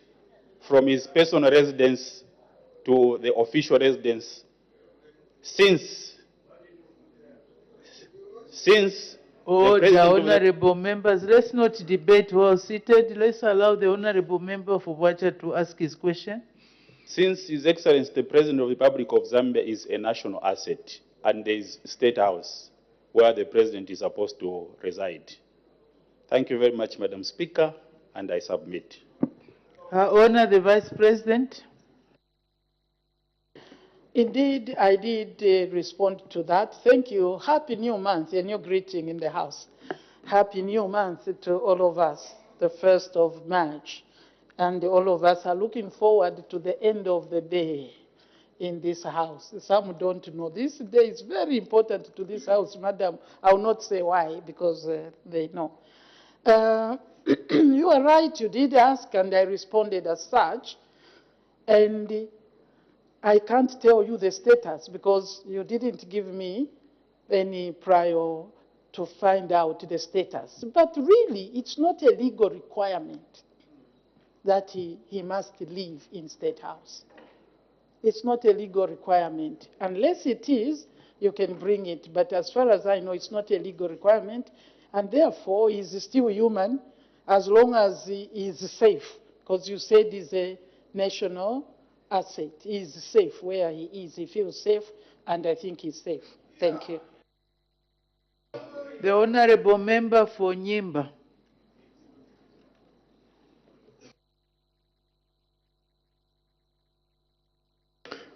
from his personal residence to the official residence since all the honorable members, let's not debate while seated. Let's allow the honorable member for Bwacha to ask his question. Since His Excellency, the President of the Republic of Zambia is a national asset and there is State House where the President is supposed to reside. Thank you very much, Madam Speaker, and I submit. Honor the Vice President. Indeed, I did respond to that. Thank you. Happy New Month, a new greeting in the House. Happy New Month to all of us, the 1st of March. And all of us are looking forward to the end of the day in this House. Some don't know. This day is very important to this House, Madam. I will not say why, because they know. You are right, you did ask, and I responded as such. And I can't tell you the status because you didn't give me any prior to find out the status. But really, it's not a legal requirement. that he must live in State House. It's not a legal requirement. Unless it is, you can bring it. But as far as I know, it's not a legal requirement. And therefore, he's still human as long as he is safe. Because you said he's a national asset. He's safe where he is. He feels safe, and I think he's safe. Thank you. The Honorable Member for Nyimba.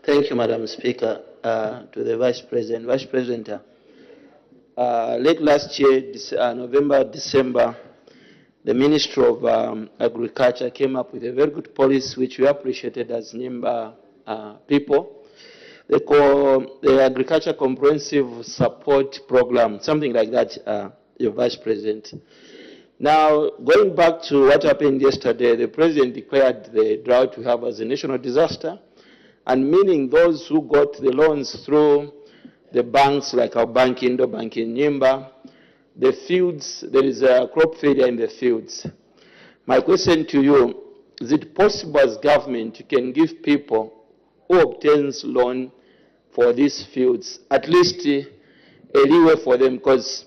Thank you, Madam Speaker. To the Vice President. Vice President, late last year, November, December, the Ministry of Agriculture came up with a very good policy, which we appreciated as Nyimba people. They call the Agriculture Comprehensive Support Program, something like that, your Vice President. Now, going back to what happened yesterday, the President declared the drought we have as a national disaster, and meaning those who got the loans through the banks, like our bank, Indo Bank in Nyimba, the fields, there is a crop failure in the fields. My question to you, is it possible as government you can give people who obtains loan for these fields at least a leeway for them? Because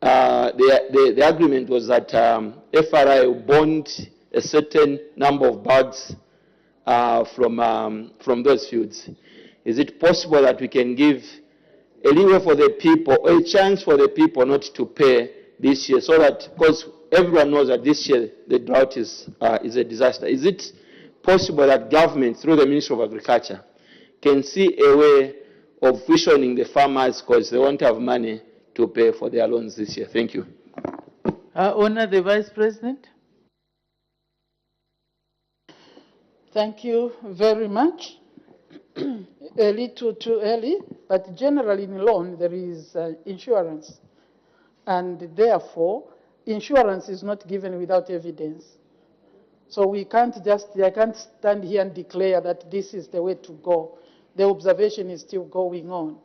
the agreement was that FRI will bond a certain number of bags from those fields. Is it possible that we can give a leeway for the people, or a chance for the people not to pay this year, so that, because everyone knows that this year the drought is a disaster. Is it possible that government, through the Ministry of Agriculture, can see a way of cushioning the farmers because they won't have money to pay for their loans this year? Thank you. Honor the Vice President. Thank you very much. A little too early, but generally in loan there is insurance. And therefore, insurance is not given without evidence. So I can't stand here and declare that this is the way to go. The observation is still going on.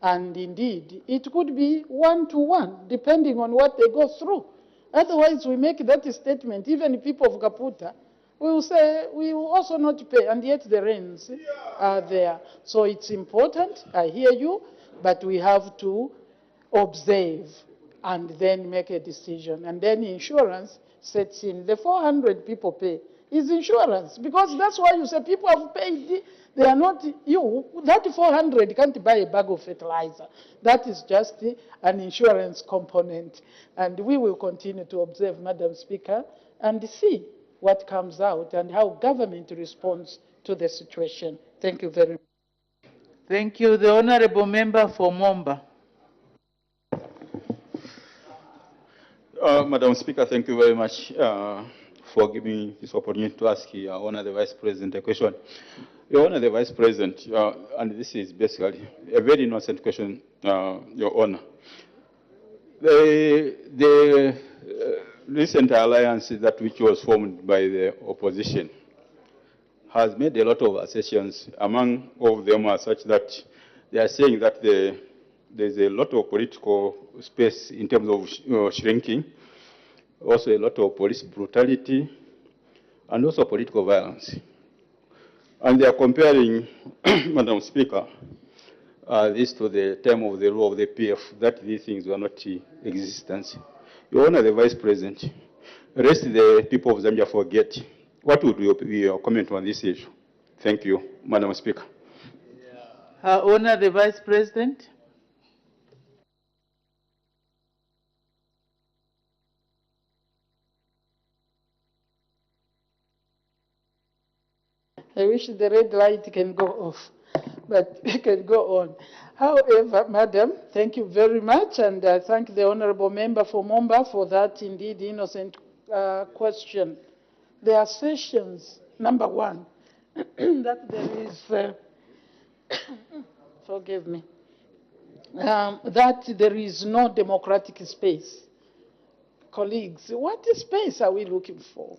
And indeed, it could be one-to-one, depending on what they go through. Otherwise, we make that statement, even people of Kaputa, we will say we will also not pay, and yet the rains are there. So it's important, I hear you, but we have to observe and then make a decision. And then insurance sets in. The 400 people pay is insurance, because that's why you say people have paid. They are not you. That 400 can't buy a bag of fertilizer. That is just an insurance component. And we will continue to observe, Madam Speaker, and see what comes out and how government responds to the situation. Thank you very much. Thank you. The Honorable Member for Momba. Madam Speaker, thank you very much for giving me this opportunity to ask Your Honor the Vice President a question. Your Honor the Vice President, and this is basically a very innocent question, Your Honor. The recent alliance that which was formed by the opposition has made a lot of assertions. Among of them are such that they are saying that there's a lot of political space in terms of shrinking, also a lot of police brutality, and also political violence. And they are comparing, Madam Speaker, this to the time of the rule of the PF, that these things were not in existence. Your Honor, the Vice President, lest the people of Zambia forget, what would be your comment on this issue? Thank you, Madam Speaker. Honor the Vice President. I wish the red light can go off, but it can go on. However, Madam, thank you very much, and I thank the Honorable Member for Momba for that indeed innocent question. The assertions, number one, that there is, forgive me, that there is no democratic space. Colleagues, what space are we looking for?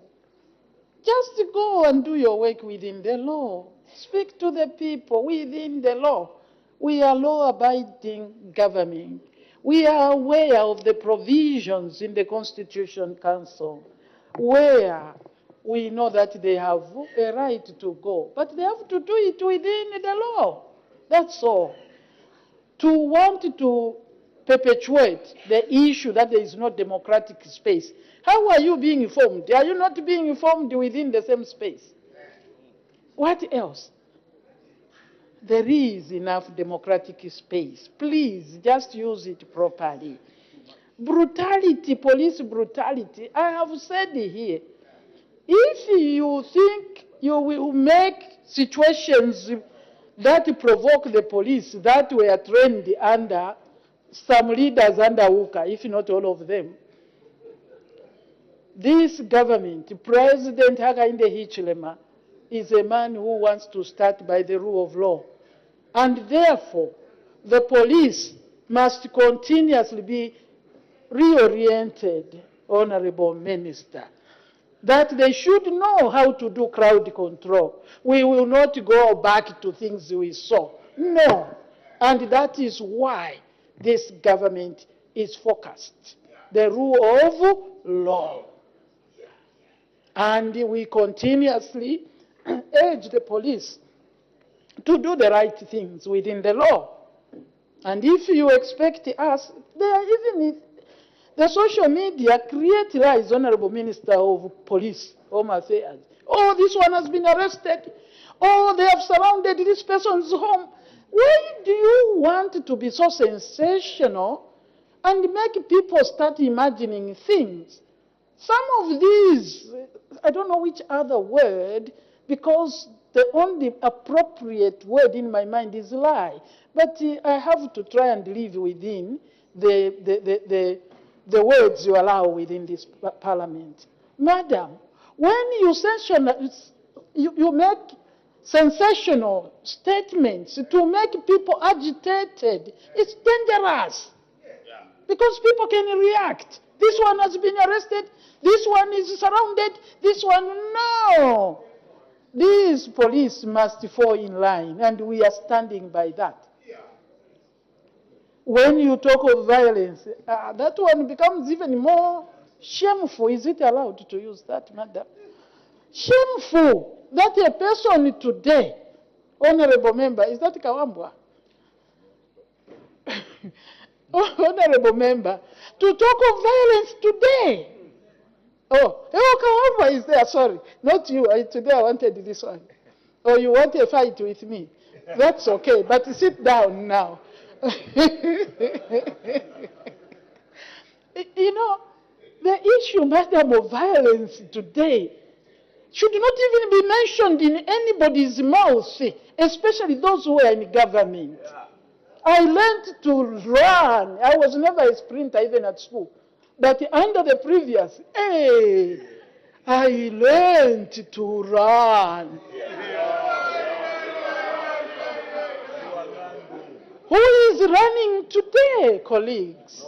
Just go and do your work within the law. Speak to the people within the law. We are law-abiding government. We are aware of the provisions in the Constitution Council where we know that they have a right to go, but they have to do it within the law. That's all. To want to perpetuate the issue that there is no democratic space, how are you being informed? Are you not being informed within the same space? What else? There is enough democratic space. Please, just use it properly. Brutality, police brutality, I have said here, if you think you will make situations that provoke the police that were trained under some leaders under UKA, if not all of them, this government, President Hakainde Hichilema, is a man who wants to start by the rule of law. And therefore, the police must continuously be reoriented, Honorable Minister, that they should know how to do crowd control. We will not go back to things we saw. No. And that is why this government is focused. The rule of law. And we continuously urge the police to do the right things within the law. And if you expect us, the social media create lies, Honorable Minister of Police, Home Affairs. Oh, this one has been arrested. Oh, they have surrounded this person's home. Why do you want to be so sensational and make people start imagining things? Some of these, I don't know which other word, because the only appropriate word in my mind is lie. But I have to try and live within the words you allow within this parliament. Madam, when you make sensational statements to make people agitated, it's dangerous. Because people can react. This one has been arrested. This one is surrounded. This one, no. These police must fall in line, and we are standing by that. When you talk of violence, that one becomes even more shameful. Is it allowed to use that, madam? Shameful that a person today, Honorable Member, is that Kawambwa? Honorable Member, to talk of violence today. Oh, Kawambwa is there, sorry. Not you, today I wanted this one. Oh, you want a fight with me? That's okay, but sit down now. You know, the issue, madam, of violence today should not even be mentioned in anybody's mouth, especially those who are in government. I learned to run. I was never a sprinter even at school. But under the previous, I learned to run. Who is running today, colleagues?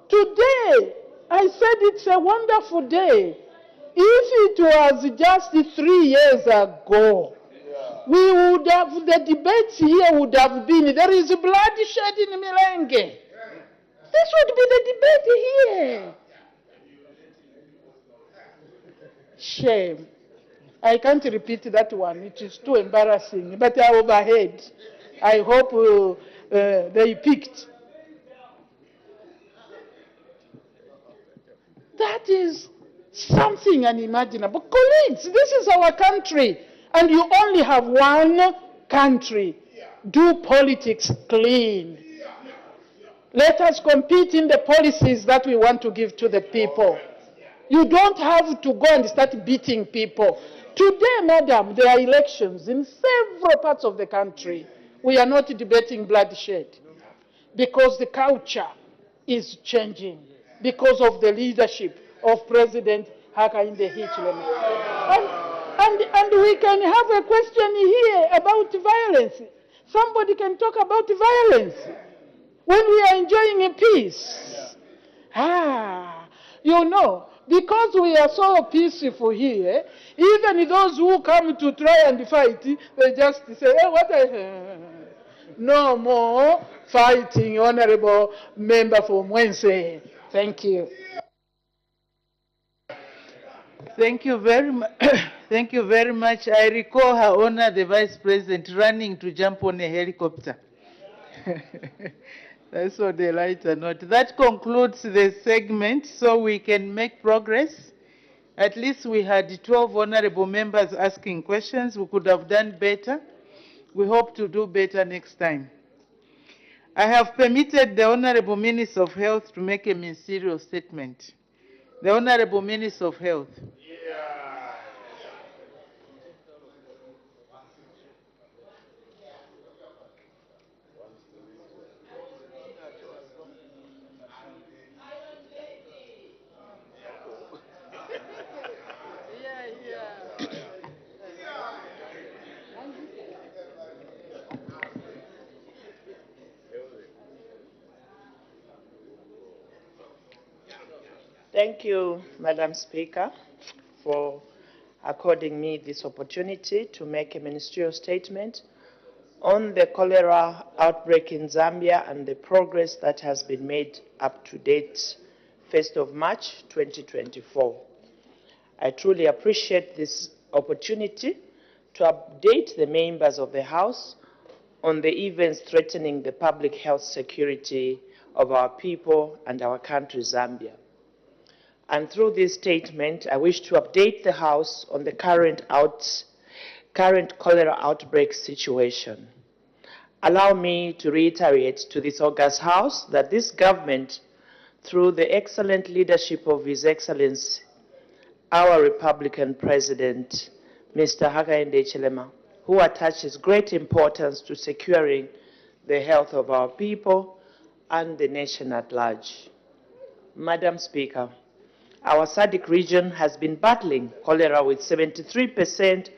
Today, I said it's a wonderful day. If it was just 3 years ago, we would have, the debates here would have been, there is bloodshed in Milenge. This would be the debate here. Shame. I can't repeat that one. It is too embarrassing. But I overheard. I hope they picked. That is something unimaginable. Colleagues, this is our country. And you only have one country. Do politics clean. Let us compete in the policies that we want to give to the people. You don't have to go and start beating people. Today, madam, there are elections in several parts of the country. We are not debating bloodshed because the culture is changing because of the leadership of President Hakainde Hichilema. And we can have a question here about violence. Somebody can talk about violence when we are enjoying peace. You know, because we are so peaceful here, even those who come to try and fight, they just say, no more fighting, Honorable Member for Mwense. Thank you. Thank you very much. Thank you very much. I recall Her Honor the Vice President running to jump on a helicopter. That's on the lighter note. That concludes the segment, so we can make progress. At least we had 12 honorable members asking questions. We could have done better. We hope to do better next time. I have permitted the Honorable Minister of Health to make a ministerial statement. The Honorable Minister of Health. Thank you, Madam Speaker, for according me this opportunity to make a ministerial statement on the cholera outbreak in Zambia and the progress that has been made up to date, 1st of March 2024. I truly appreciate this opportunity to update the members of the House on the events threatening the public health security of our people and our country, Zambia. And through this statement, I wish to update the House on the current cholera outbreak situation. Allow me to reiterate to this august House that this government, through the excellent leadership of His Excellency, our Republican President, Mr. Hakainde Hichilema, who attaches great importance to securing the health of our people and the nation at large. Madam Speaker, our SADC region has been battling cholera with 73%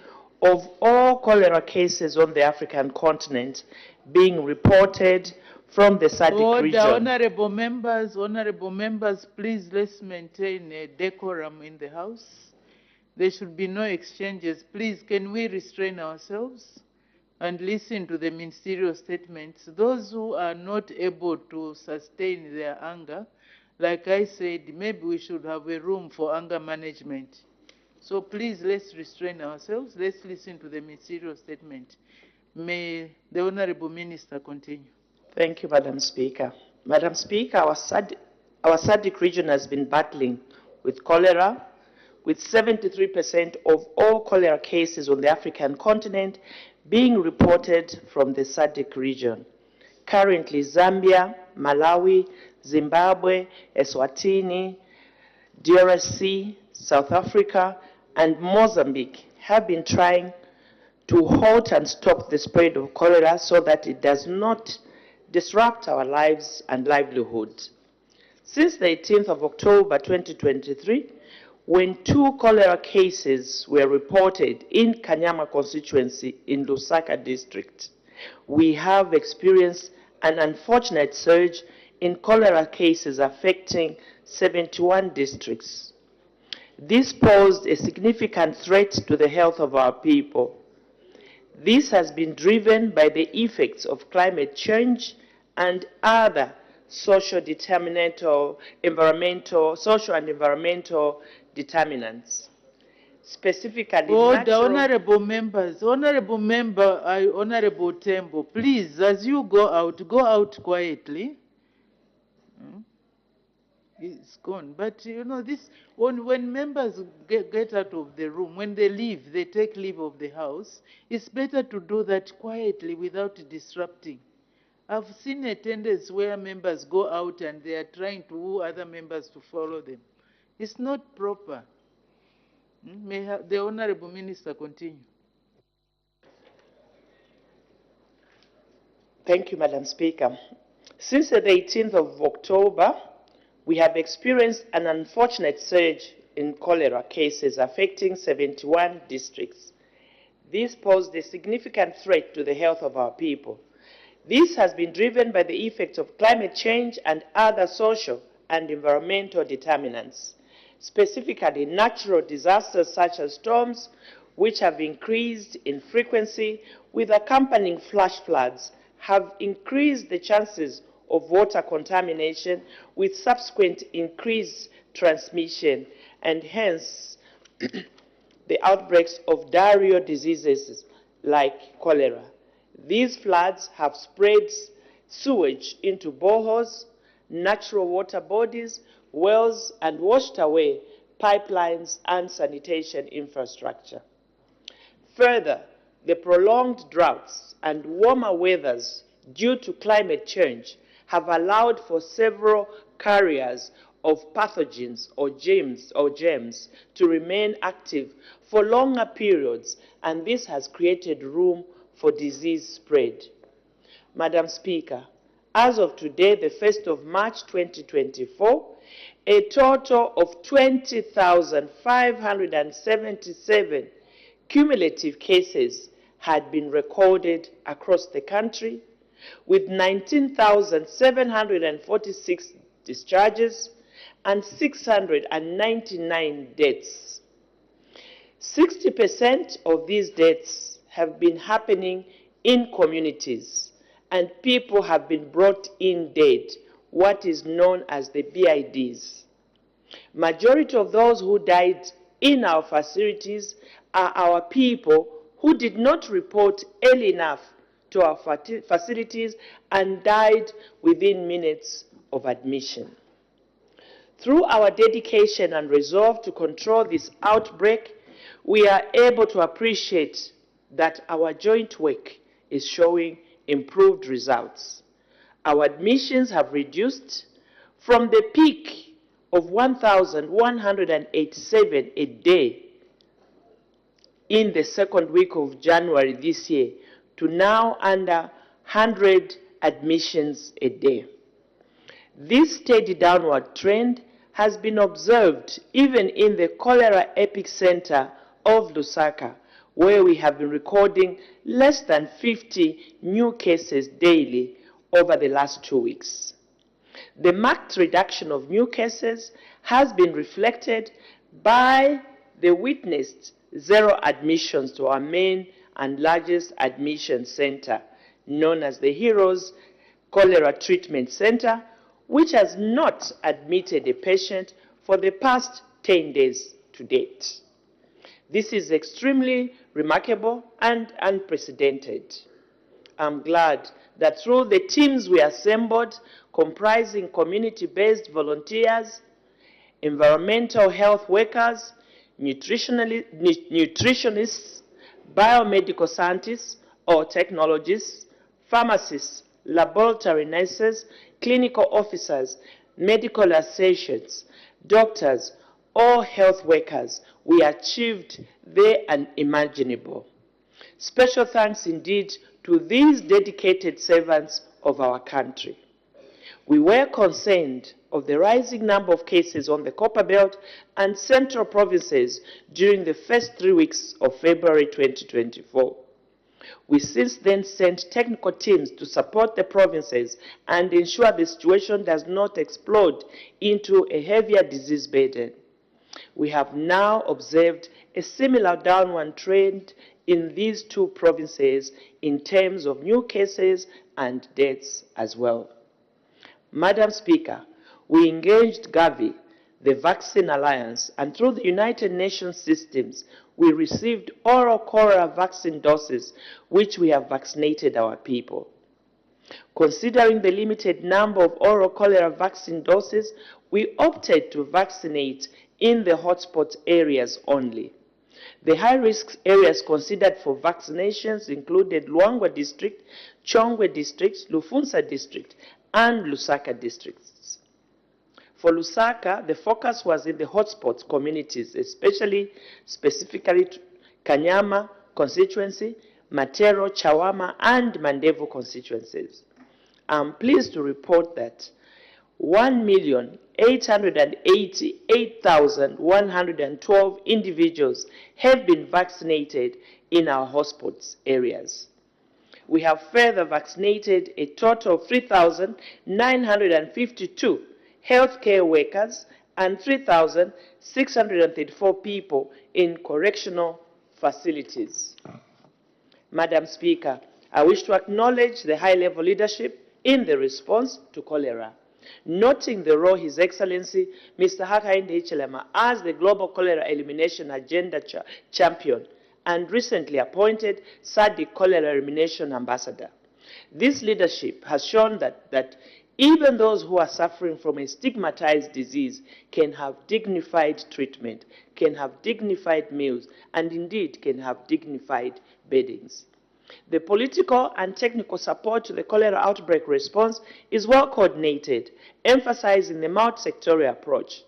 of all cholera cases on the African continent being reported from the SADC region. Honorable members, please let's maintain a decorum in the House. There should be no exchanges. Please, can we restrain ourselves and listen to the ministerial statements? Those who are not able to sustain their anger, like I said, maybe we should have a room for anger management. So please, let's restrain ourselves. Let's listen to the ministerial statement. May the Honorable Minister continue. Thank you, Madam Speaker. Madam Speaker, our SADC region has been battling with cholera, with 73% of all cholera cases on the African continent being reported from the SADC region. Currently, Zambia, Malawi, Zimbabwe, Eswatini, DRC, South Africa, and Mozambique have been trying to halt and stop the spread of cholera so that it does not disrupt our lives and livelihoods. Since the 18th of October 2023, when 2 cholera cases were reported in Kanyama constituency in Lusaka district, we have experienced an unfortunate surge in cholera cases affecting 71 districts. This posed a significant threat to the health of our people. This has been driven by the effects of climate change and other social and environmental determinants. Specifically, honorable members, honorable Tembo, please, as you go out quietly. It's gone. But you know, when members get out of the room, when they leave, they take leave of the House, it's better to do that quietly without disrupting. I've seen attendance where members go out and they are trying to woo other members to follow them. It's not proper. May the Honorable Minister continue. Thank you, Madam Speaker. Since the 18th of October, we have experienced an unfortunate surge in cholera cases affecting 71 districts. This posed a significant threat to the health of our people. This has been driven by the effects of climate change and other social and environmental determinants, specifically natural disasters such as storms, which have increased in frequency with accompanying flash floods, have increased the chances of water contamination with subsequent increased transmission, and hence the outbreaks of diarrheal diseases like cholera. These floods have spread sewage into boreholes, natural water bodies, wells, and washed away pipelines and sanitation infrastructure. Further, the prolonged droughts and warmer weathers due to climate change have allowed for several carriers of pathogens or germs to remain active for longer periods, and this has created room for disease spread. Madam Speaker, as of today, the 1st of March 2024, a total of 20,577 cumulative cases had been recorded across the country, with 19,746 discharges and 699 deaths. 60% of these deaths have been happening in communities, and people have been brought in dead, what is known as the BIDs. Majority of those who died in our facilities are our people who did not report early enough to our facilities and died within minutes of admission. Through our dedication and resolve to control this outbreak, we are able to appreciate that our joint work is showing improved results. Our admissions have reduced from the peak of 1,187 a day in the second week of January this year to now under 100 admissions a day. This steady downward trend has been observed even in the cholera epicenter of Lusaka, where we have been recording less than 50 new cases daily over the last 2 weeks. The marked reduction of new cases has been reflected by the witnessed zero admissions to our main and largest admission center, known as the Heroes Cholera Treatment Center, which has not admitted a patient for the past 10 days to date. This is extremely remarkable and unprecedented. I'm glad that through the teams we assembled, comprising community-based volunteers, environmental health workers, nutritionists, biomedical scientists or technologists, pharmacists, laboratory nurses, clinical officers, medical associates, doctors, or health workers, we achieved the unimaginable. Special thanks indeed to these dedicated servants of our country. We were concerned of the rising number of cases on the Copper Belt and Central Provinces during the first 3 weeks of February 2024. We since then sent technical teams to support the provinces and ensure the situation does not explode into a heavier disease burden. We have now observed a similar downward trend in these two provinces in terms of new cases and deaths as well. Madam Speaker, we engaged Gavi, the Vaccine Alliance, and through the United Nations systems, we received oral cholera vaccine doses, which we have vaccinated our people. Considering the limited number of oral cholera vaccine doses, we opted to vaccinate in the hotspot areas only. The high-risk areas considered for vaccinations included Luangwa District, Chongwe District, Lufunsa District, and Lusaka districts. For Lusaka, the focus was in the hotspot communities, specifically Kanyama constituency, Matero, Chawama, and Mandevu constituencies. I'm pleased to report that 1,888,112 individuals have been vaccinated in our hotspots areas. We have further vaccinated a total of 3,952 healthcare workers and 3,634 people in correctional facilities. Madam Speaker, I wish to acknowledge the high-level leadership in the response to cholera. noting the role His Excellency Mr. Hakainde Hichilema as the Global Cholera Elimination Agenda champion and recently appointed SADC Cholera Elimination Ambassador. This leadership has shown that even those who are suffering from a stigmatized disease can have dignified treatment, can have dignified meals, and indeed can have dignified beddings. The political and technical support to the cholera outbreak response is well coordinated, emphasizing the multi-sectorial approach.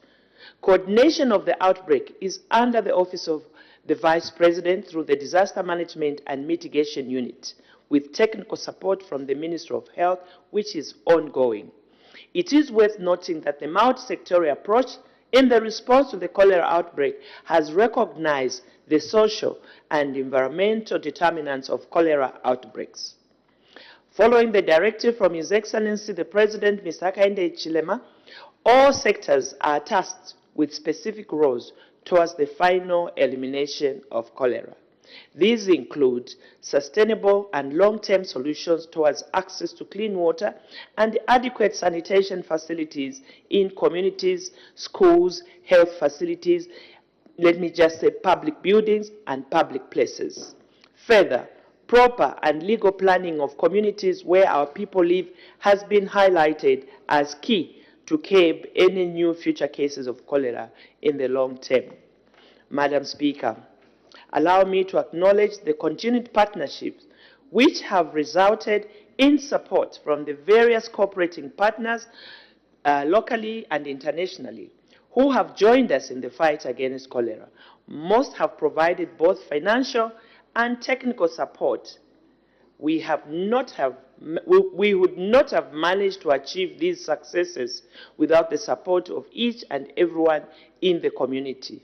Coordination of the outbreak is under the Office of the Vice President through the Disaster Management and Mitigation Unit, with technical support from the Ministry of Health, which is ongoing. It is worth noting that the multi-sectorial approach in the response to the cholera outbreak has recognized the social and environmental determinants of cholera outbreaks. Following the directive from His Excellency the President, Mr. Hakainde Hichilema, all sectors are tasked with specific roles towards the final elimination of cholera. These include sustainable and long-term solutions towards access to clean water and adequate sanitation facilities in communities, schools, health facilities, let me just say public buildings and public places. Further, proper and legal planning of communities where our people live has been highlighted as key to curb any new future cases of cholera in the long term. Madam Speaker, allow me to acknowledge the continued partnerships which have resulted in support from the various cooperating partners locally and internationally who have joined us in the fight against cholera. Most have provided both financial and technical support. We would not have managed to achieve these successes without the support of each and everyone in the community.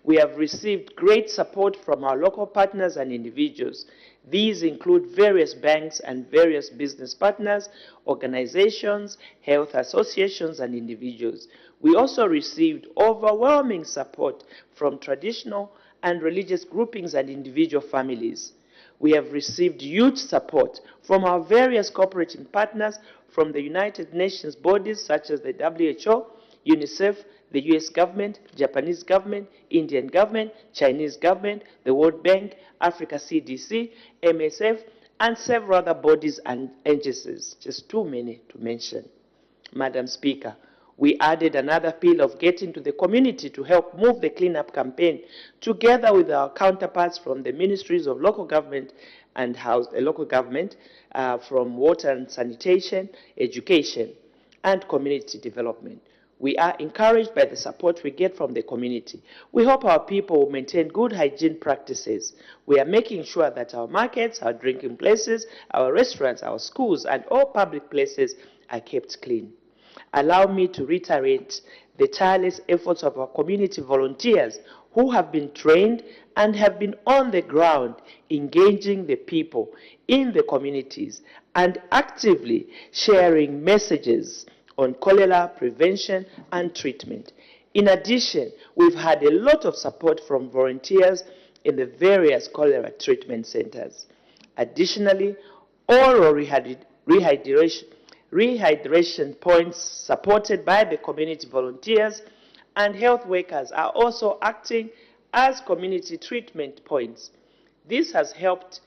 We have received great support from our local partners and individuals. These include various banks and various business partners, organizations, health associations, and individuals. We also received overwhelming support from traditional and religious groupings and individual families. We have received huge support from our various cooperating partners, from the United Nations bodies such as the WHO, UNICEF, the US government, Japanese government, Indian government, Chinese government, the World Bank, Africa CDC, MSF, and several other bodies and agencies, just too many to mention. Madam Speaker, we added another pillar of getting to the community to help move the cleanup campaign together with our counterparts from the ministries of local government and local government, from water and sanitation, education, and community development. We are encouraged by the support we get from the community. We hope our people will maintain good hygiene practices. We are making sure that our markets, our drinking places, our restaurants, our schools, and all public places are kept clean. Allow me to reiterate the tireless efforts of our community volunteers who have been trained and have been on the ground engaging the people in the communities and actively sharing messages on cholera prevention and treatment. In addition, we've had a lot of support from volunteers in the various cholera treatment centers. Additionally, oral rehydration points supported by the community volunteers and health workers are also acting as community treatment points. This has helped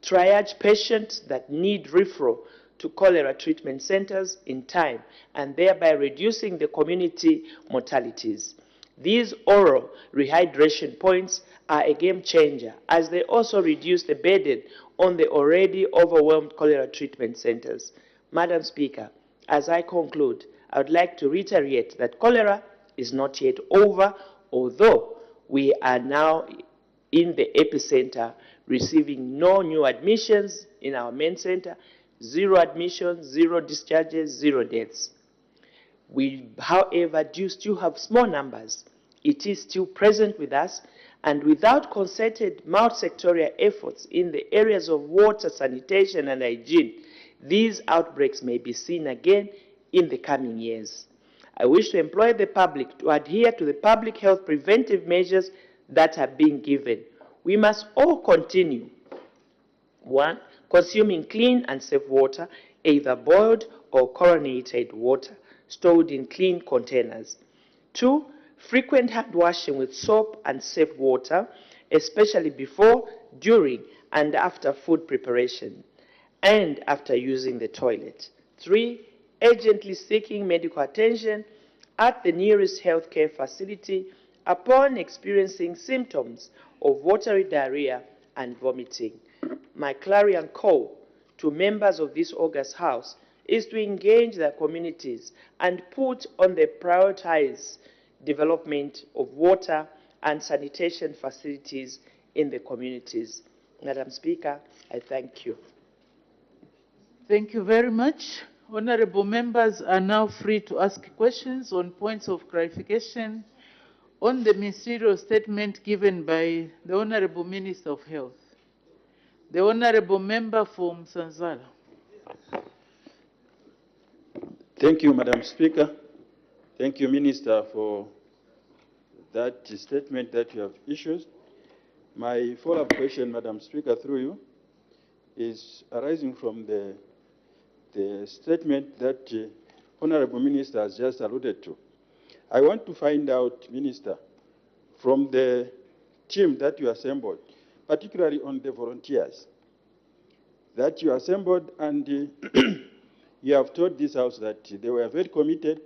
triage patients that need referral to cholera treatment centers in time and thereby reducing the community mortalities. These oral rehydration points are a game changer as they also reduce the burden on the already overwhelmed cholera treatment centers. Madam Speaker, as I conclude, I would like to reiterate that cholera is not yet over, although we are now in the epicenter, receiving no new admissions in our main center, 0 admissions, 0 discharges, 0 deaths. We, however, do still have small numbers. It is still present with us, and without concerted multi-sectorial efforts in the areas of water, sanitation, and hygiene, these outbreaks may be seen again in the coming years. I wish to employ the public to adhere to the public health preventive measures that are being given. We must all continue, 1, consuming clean and safe water, either boiled or chlorinated water stored in clean containers. 2, frequent hand washing with soap and safe water, especially before, during, and after food preparation, and after using the toilet. 3, urgently seeking medical attention at the nearest healthcare facility upon experiencing symptoms of watery diarrhea and vomiting. My clarion call to members of this August House is to engage their communities and put on the prioritized development of water and sanitation facilities in the communities. Madam Speaker, I thank you. Thank you very much. Honorable members are now free to ask questions on points of clarification on the ministerial statement given by the Honorable Minister of Health. The Honorable Member for Msanzala. Thank you, Madam Speaker. Thank you, Minister, for that statement that you have issued. My follow-up question, Madam Speaker, through you, is arising from the statement that Honorable Minister has just alluded to. I want to find out, Minister, from the team that you assembled, particularly on the volunteers, that you assembled and you have told this House that they were very committed,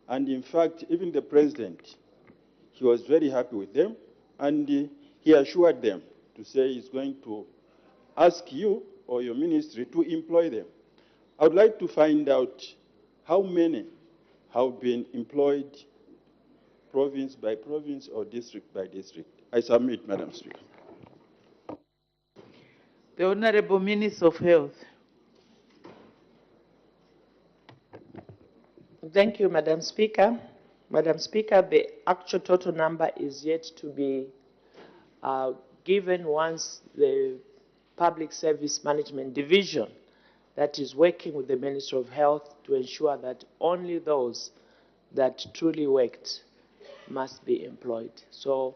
and in fact, even the President, he was very happy with them, and he assured them to say he's going to ask you or your ministry to employ them. I would like to find out how many have been employed province by province or district by district. I submit, Madam Speaker. The Honorable Minister of Health. Thank you, Madam Speaker. Madam Speaker, the actual total number is yet to be given once the Public Service Management Division that is working with the Ministry of Health to ensure that only those that truly worked must be employed. So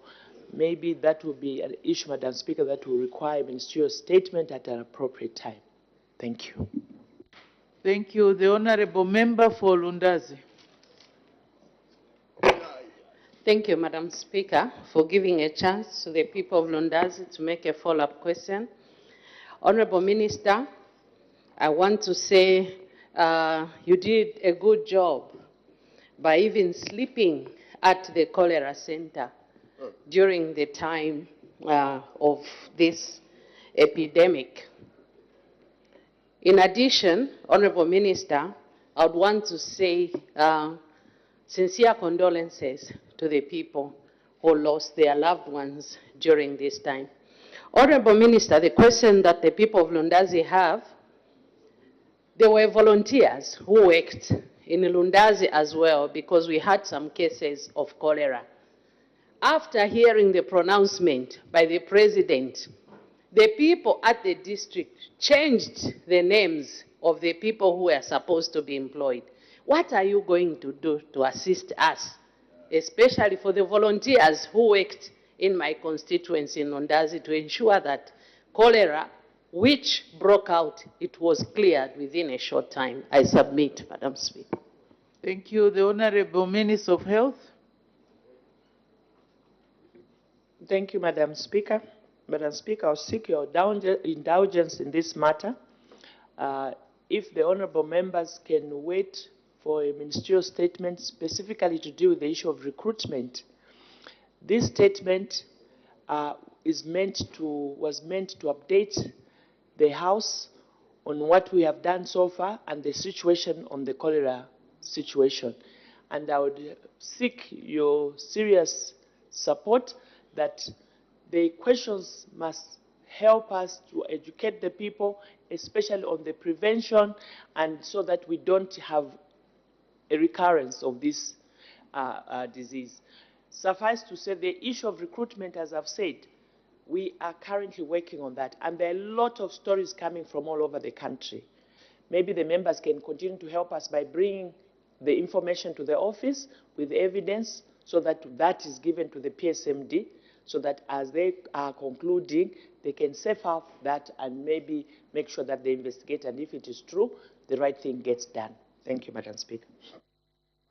maybe that will be an issue, Madam Speaker, that will require a ministerial statement at an appropriate time. Thank you. Thank you. The Honorable Member for Lundazi. Thank you, Madam Speaker, for giving a chance to the people of Lundazi to make a follow-up question. Honorable Minister, I want to say you did a good job by even sleeping at the cholera center during the time of this epidemic. In addition, Honorable Minister, I would want to say sincere condolences to the people who lost their loved ones during this time. Honorable Minister, the question that the people of Lundazi have, there were volunteers who worked in Lundazi as well because we had some cases of cholera. After hearing the pronouncement by the President, the people at the district changed the names of the people who were supposed to be employed. What are you going to do to assist us, especially for the volunteers who worked in my constituency in Lundazi to ensure that cholera, which broke out, it was cleared within a short time? I submit, Madam Speaker. Thank you. The Honorable Minister of Health. Thank you, Madam Speaker. Madam Speaker, I'll seek your indulgence in this matter. If the honorable members can wait for a ministerial statement specifically to deal with the issue of recruitment. This statement was meant to update the House on what we have done so far and the situation on the cholera situation. And I would seek your serious support that the questions must help us to educate the people, especially on the prevention, and so that we don't have a recurrence of this disease. Suffice to say, the issue of recruitment, as I've said, we are currently working on that, and there are a lot of stories coming from all over the country. Maybe the members can continue to help us by bringing the information to the office with evidence so that that is given to the PSMD, so that as they are concluding, they can safe out that and maybe make sure that they investigate, and if it is true, the right thing gets done. Thank you, Madam Speaker.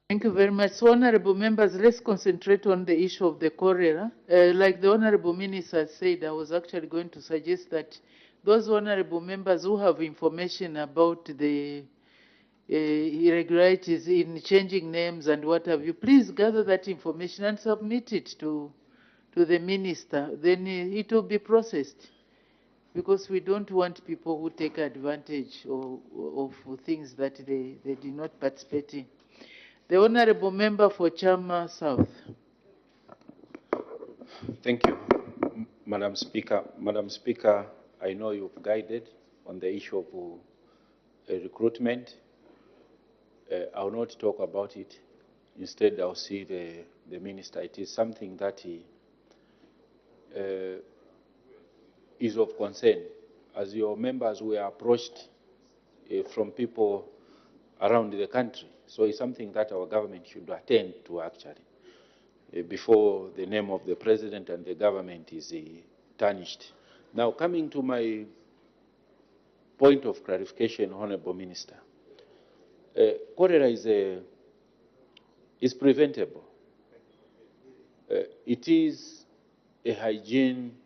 Thank you very much. So, honorable members, let's concentrate on the issue of the cholera. Like the honorable minister said, I was actually going to suggest that those honorable members who have information about the irregularities in changing names and what have you, please gather that information and submit it to the minister. Then it will be processed, because we don't want people who take advantage of things that they did not participate in. The honorable member for Chama South. Thank you, Madam Speaker. Madam Speaker, I know you've guided on the issue of recruitment. I will not talk about it. Instead, I'll see the minister. It is something that is of concern. As your members were approached from people around the country. So it's something that our government should attend to, actually, before the name of the president and the government is tarnished. Now, coming to my point of clarification, Honorable Minister, cholera is preventable. It is a hygiene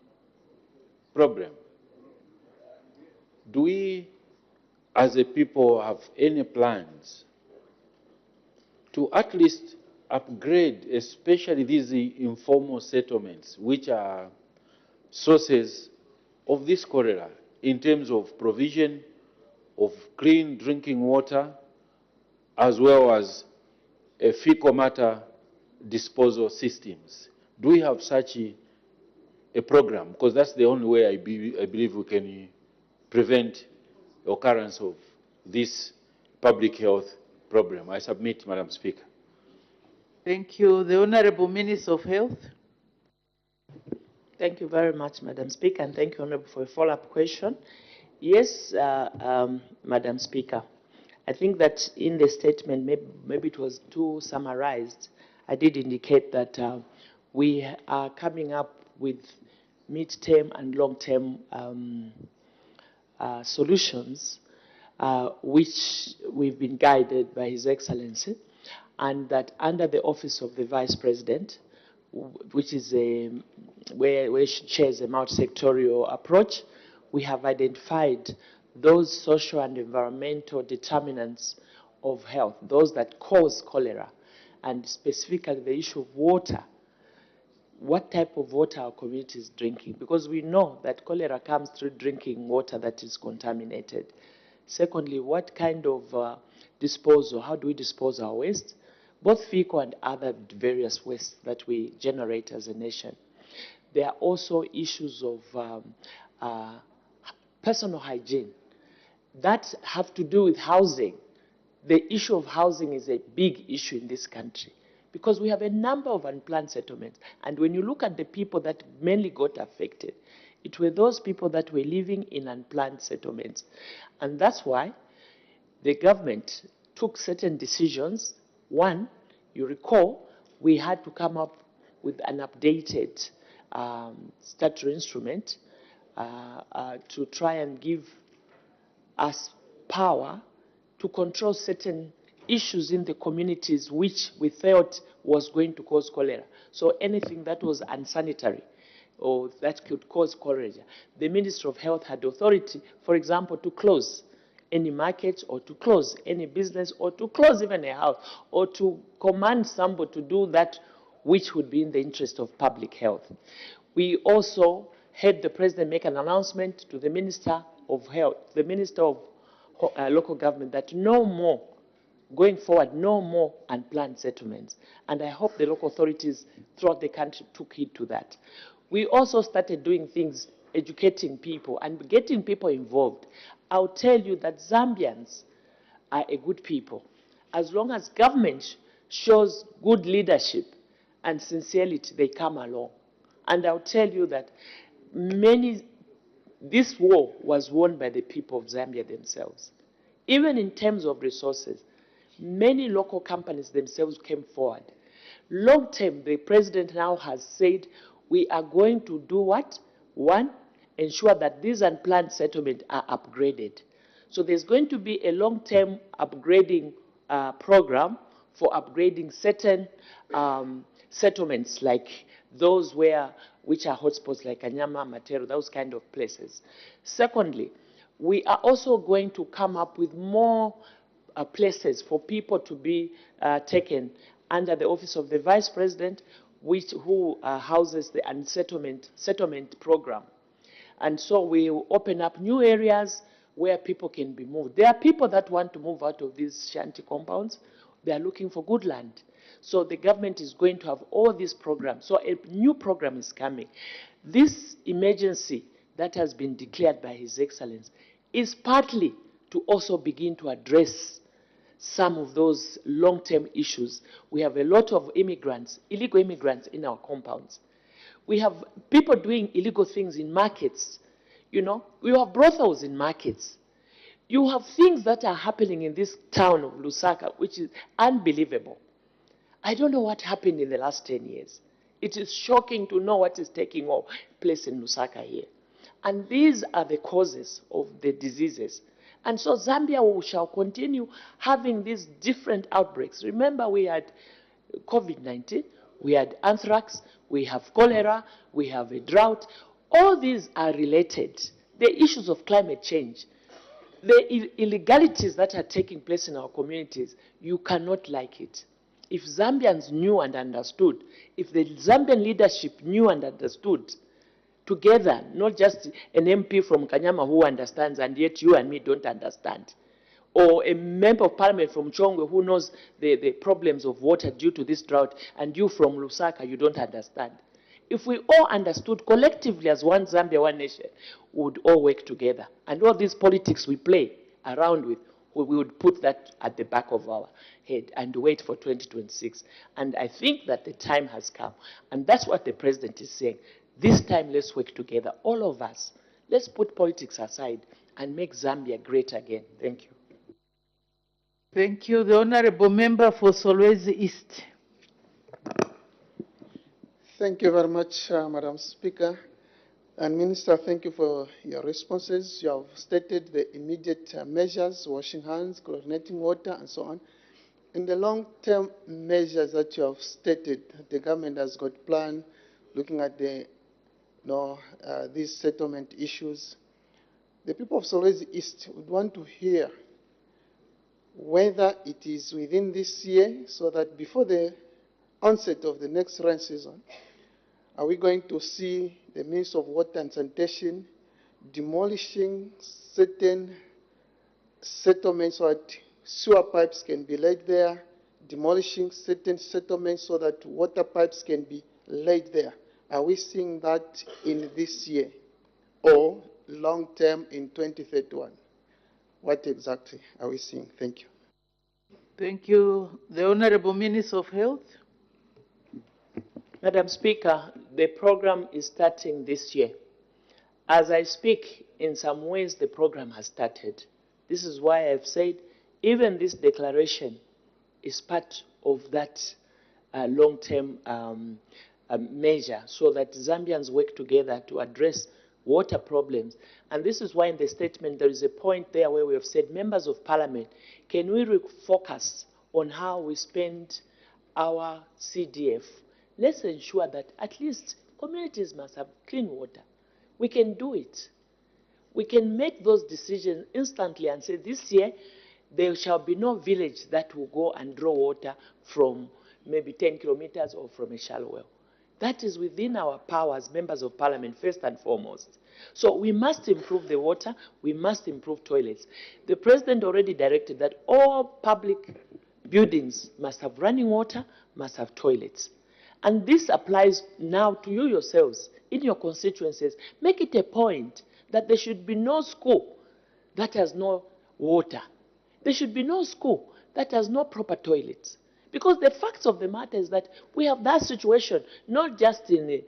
problem. Do we, as a people, have any plans to at least upgrade, especially these informal settlements, which are sources of this cholera, in terms of provision of clean drinking water, as well as fecal matter disposal systems? Do we have such a program? Because that's the only way I believe we can prevent the occurrence of this public health problem. I submit, Madam Speaker. Thank you. The Honorable Minister of Health. Thank you very much, Madam Speaker, and thank you, Honorable, for a follow-up question. Yes, Madam Speaker, I think that in the statement, maybe it was too summarized, I did indicate that we are coming up with mid-term and long-term solutions, which we've been guided by His Excellency, and that under the office of the Vice President, which is where she chairs a multi-sectorial approach, we have identified those social and environmental determinants of health, those that cause cholera, and specifically the issue of water. What type of water our community is drinking? Because we know that cholera comes through drinking water that is contaminated. Secondly, what kind of disposal, how do we dispose our waste? Both fecal and other various wastes that we generate as a nation. There are also issues of personal hygiene that have to do with housing. The issue of housing is a big issue in this country because we have a number of unplanned settlements. And when you look at the people that mainly got affected, it were those people that were living in unplanned settlements. And that's why the government took certain decisions. One, you recall, we had to come up with an updated statutory instrument to try and give us power to control certain issues in the communities which we felt was going to cause cholera. So anything that was unsanitary or that could cause cholera, the Ministry of Health had authority, for example, to close any market or to close any business or to close even a house or to command somebody to do that which would be in the interest of public health. We also had the President make an announcement to the Minister of Health, the Minister of Local Government, that no more, going forward, no more unplanned settlements. And I hope the local authorities throughout the country took heed to that. We also started doing things, educating people and getting people involved. I'll tell you that Zambians are a good people. As long as government shows good leadership and sincerity, they come along. And I'll tell you that this war was won by the people of Zambia themselves. Even in terms of resources, many local companies themselves came forward. Long term, the president now has said, we are going to do what? One, ensure that these unplanned settlements are upgraded. So there's going to be a long-term upgrading program for upgrading certain settlements like those which are hotspots like Kanyama, Matero, those kind of places. Secondly, we are also going to come up with more places for people to be taken under the office of the Vice President, who houses the settlement program. And so we will open up new areas where people can be moved. There are people that want to move out of these shanty compounds. They are looking for good land. So the government is going to have all these programs. So a new program is coming. This emergency that has been declared by His Excellency is partly to also begin to address some of those long-term issues. We have a lot of immigrants, illegal immigrants in our compounds. We have people doing illegal things in markets. You know, we have brothels in markets. You have things that are happening in this town of Lusaka, which is unbelievable. I don't know what happened in the last 10 years. It is shocking to know what is taking place in Lusaka here. And these are the causes of the diseases. And so Zambia shall continue having these different outbreaks. Remember, we had COVID-19, we had anthrax, we have cholera, we have a drought. All these are related. The issues of climate change, the illegalities that are taking place in our communities, you cannot like it. If Zambians knew and understood, if the Zambian leadership knew and understood, together, not just an MP from Kanyama who understands and yet you and me don't understand, or a member of parliament from Chongwe who knows the problems of water due to this drought, and you from Lusaka, you don't understand. If we all understood collectively as one Zambia, one nation, we would all work together. And all these politics we play around with, we would put that at the back of our head and wait for 2026. And I think that the time has come. And that's what the president is saying. This time, let's work together, all of us. Let's put politics aside and make Zambia great again. Thank you. Thank you. The Honorable Member for Solwezi East. Thank you very much, Madam Speaker. And Minister, thank you for your responses. You have stated the immediate measures, washing hands, chlorinating water, and so on. In the long-term measures that you have stated, the government has got a plan looking at these settlement issues. The people of Solwezi East would want to hear whether it is within this year, so that before the onset of the next rain season, are we going to see the Minister of Water and Sanitation demolishing certain settlements so that sewer pipes can be laid there, demolishing certain settlements so that water pipes can be laid there? Are we seeing that in this year or long term in 2031? What exactly are we seeing? Thank you. Thank you. The Honorable Minister of Health. Madam Speaker, the program is starting this year. As I speak, in some ways the program has started. This is why I've said even this declaration is part of that long-term measure, so that Zambians work together to address water problems. And this is why in the statement there is a point there where we have said, members of parliament, can we focus on how we spend our CDF? Let's ensure that at least communities must have clean water. We can do it. We can make those decisions instantly and say this year there shall be no village that will go and draw water from maybe 10 kilometers or from a shallow well. That is within our power as members of parliament, first and foremost. So we must improve the water, we must improve toilets. The president already directed that all public buildings must have running water, must have toilets. And this applies now to you yourselves in your constituencies. Make it a point that there should be no school that has no water. There should be no school that has no proper toilets. Because the facts of the matter is that we have that situation, not just in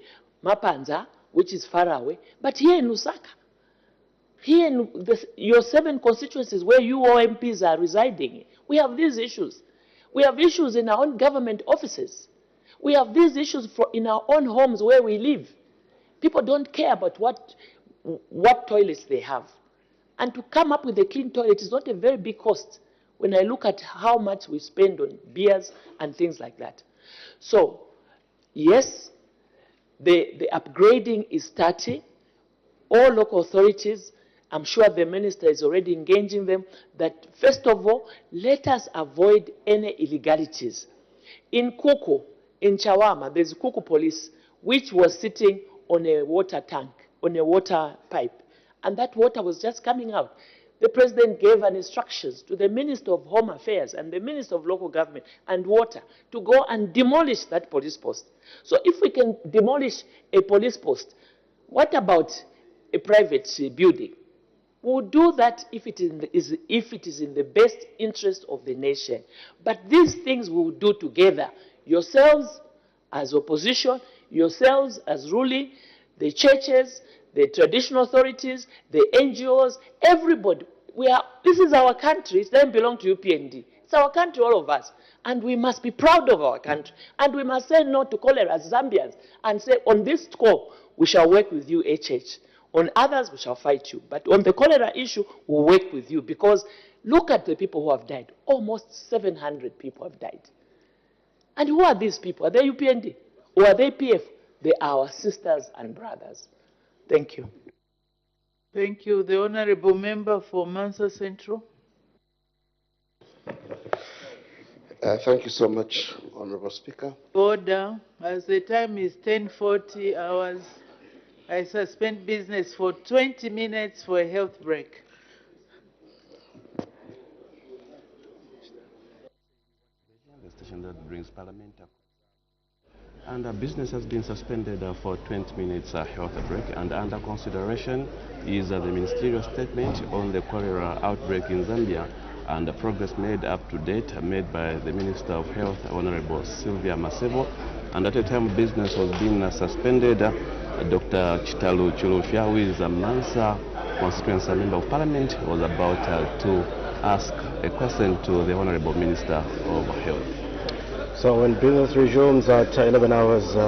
Mapanza, which is far away, but here in Lusaka. Here in your 7 constituencies where you MPs are residing, we have these issues. We have issues in our own government offices. We have these issues in our own homes where we live. People don't care about what toilets they have. And to come up with a clean toilet is not a very big cost. when I look at how much we spend on beers and things like that. So, yes, the upgrading is starting. All local authorities, I'm sure the minister is already engaging them, that first of all, let us avoid any illegalities. In Kuku, in Chawama, there's Kuku police, which was sitting on a water tank, on a water pipe, and that water was just coming out. The president gave an instructions to the Minister of Home Affairs and the Minister of Local Government and Water to go and demolish that police post. So if we can demolish a police post, what about a private building? We'll do that if it is in the best interest of the nation. But these things we will do together. Yourselves as opposition, yourselves as ruling, the churches, the traditional authorities, the NGOs, everybody. This is our country. It doesn't belong to UPND. It's our country, all of us. And we must be proud of our country. And we must say no to cholera as Zambians and say, on this score, we shall work with you, HH. On others, we shall fight you. But on the cholera issue, we'll work with you. Because look at the people who have died. Almost 700 people have died. And who are these people? Are they UPND? Or are they PF? They are our sisters and brothers. Thank you. Thank you. The Honourable Member for Mansa Central. Thank you so much, Honourable Speaker. Order. As the time is 10:40 hours, I suspend business for 20 minutes for a health break. The station that brings Parliament up. And business has been suspended for 20 minutes health break, and under consideration is the ministerial statement on the cholera outbreak in Zambia and the progress made up to date made by the Minister of Health, Honorable Sylvia Masevo. And at the time business was being suspended, Dr. Chitalu Chulufya, who is a Mansa constituency member of Parliament, was about to ask a question to the Honorable Minister of Health. So when business resumes at 11 hours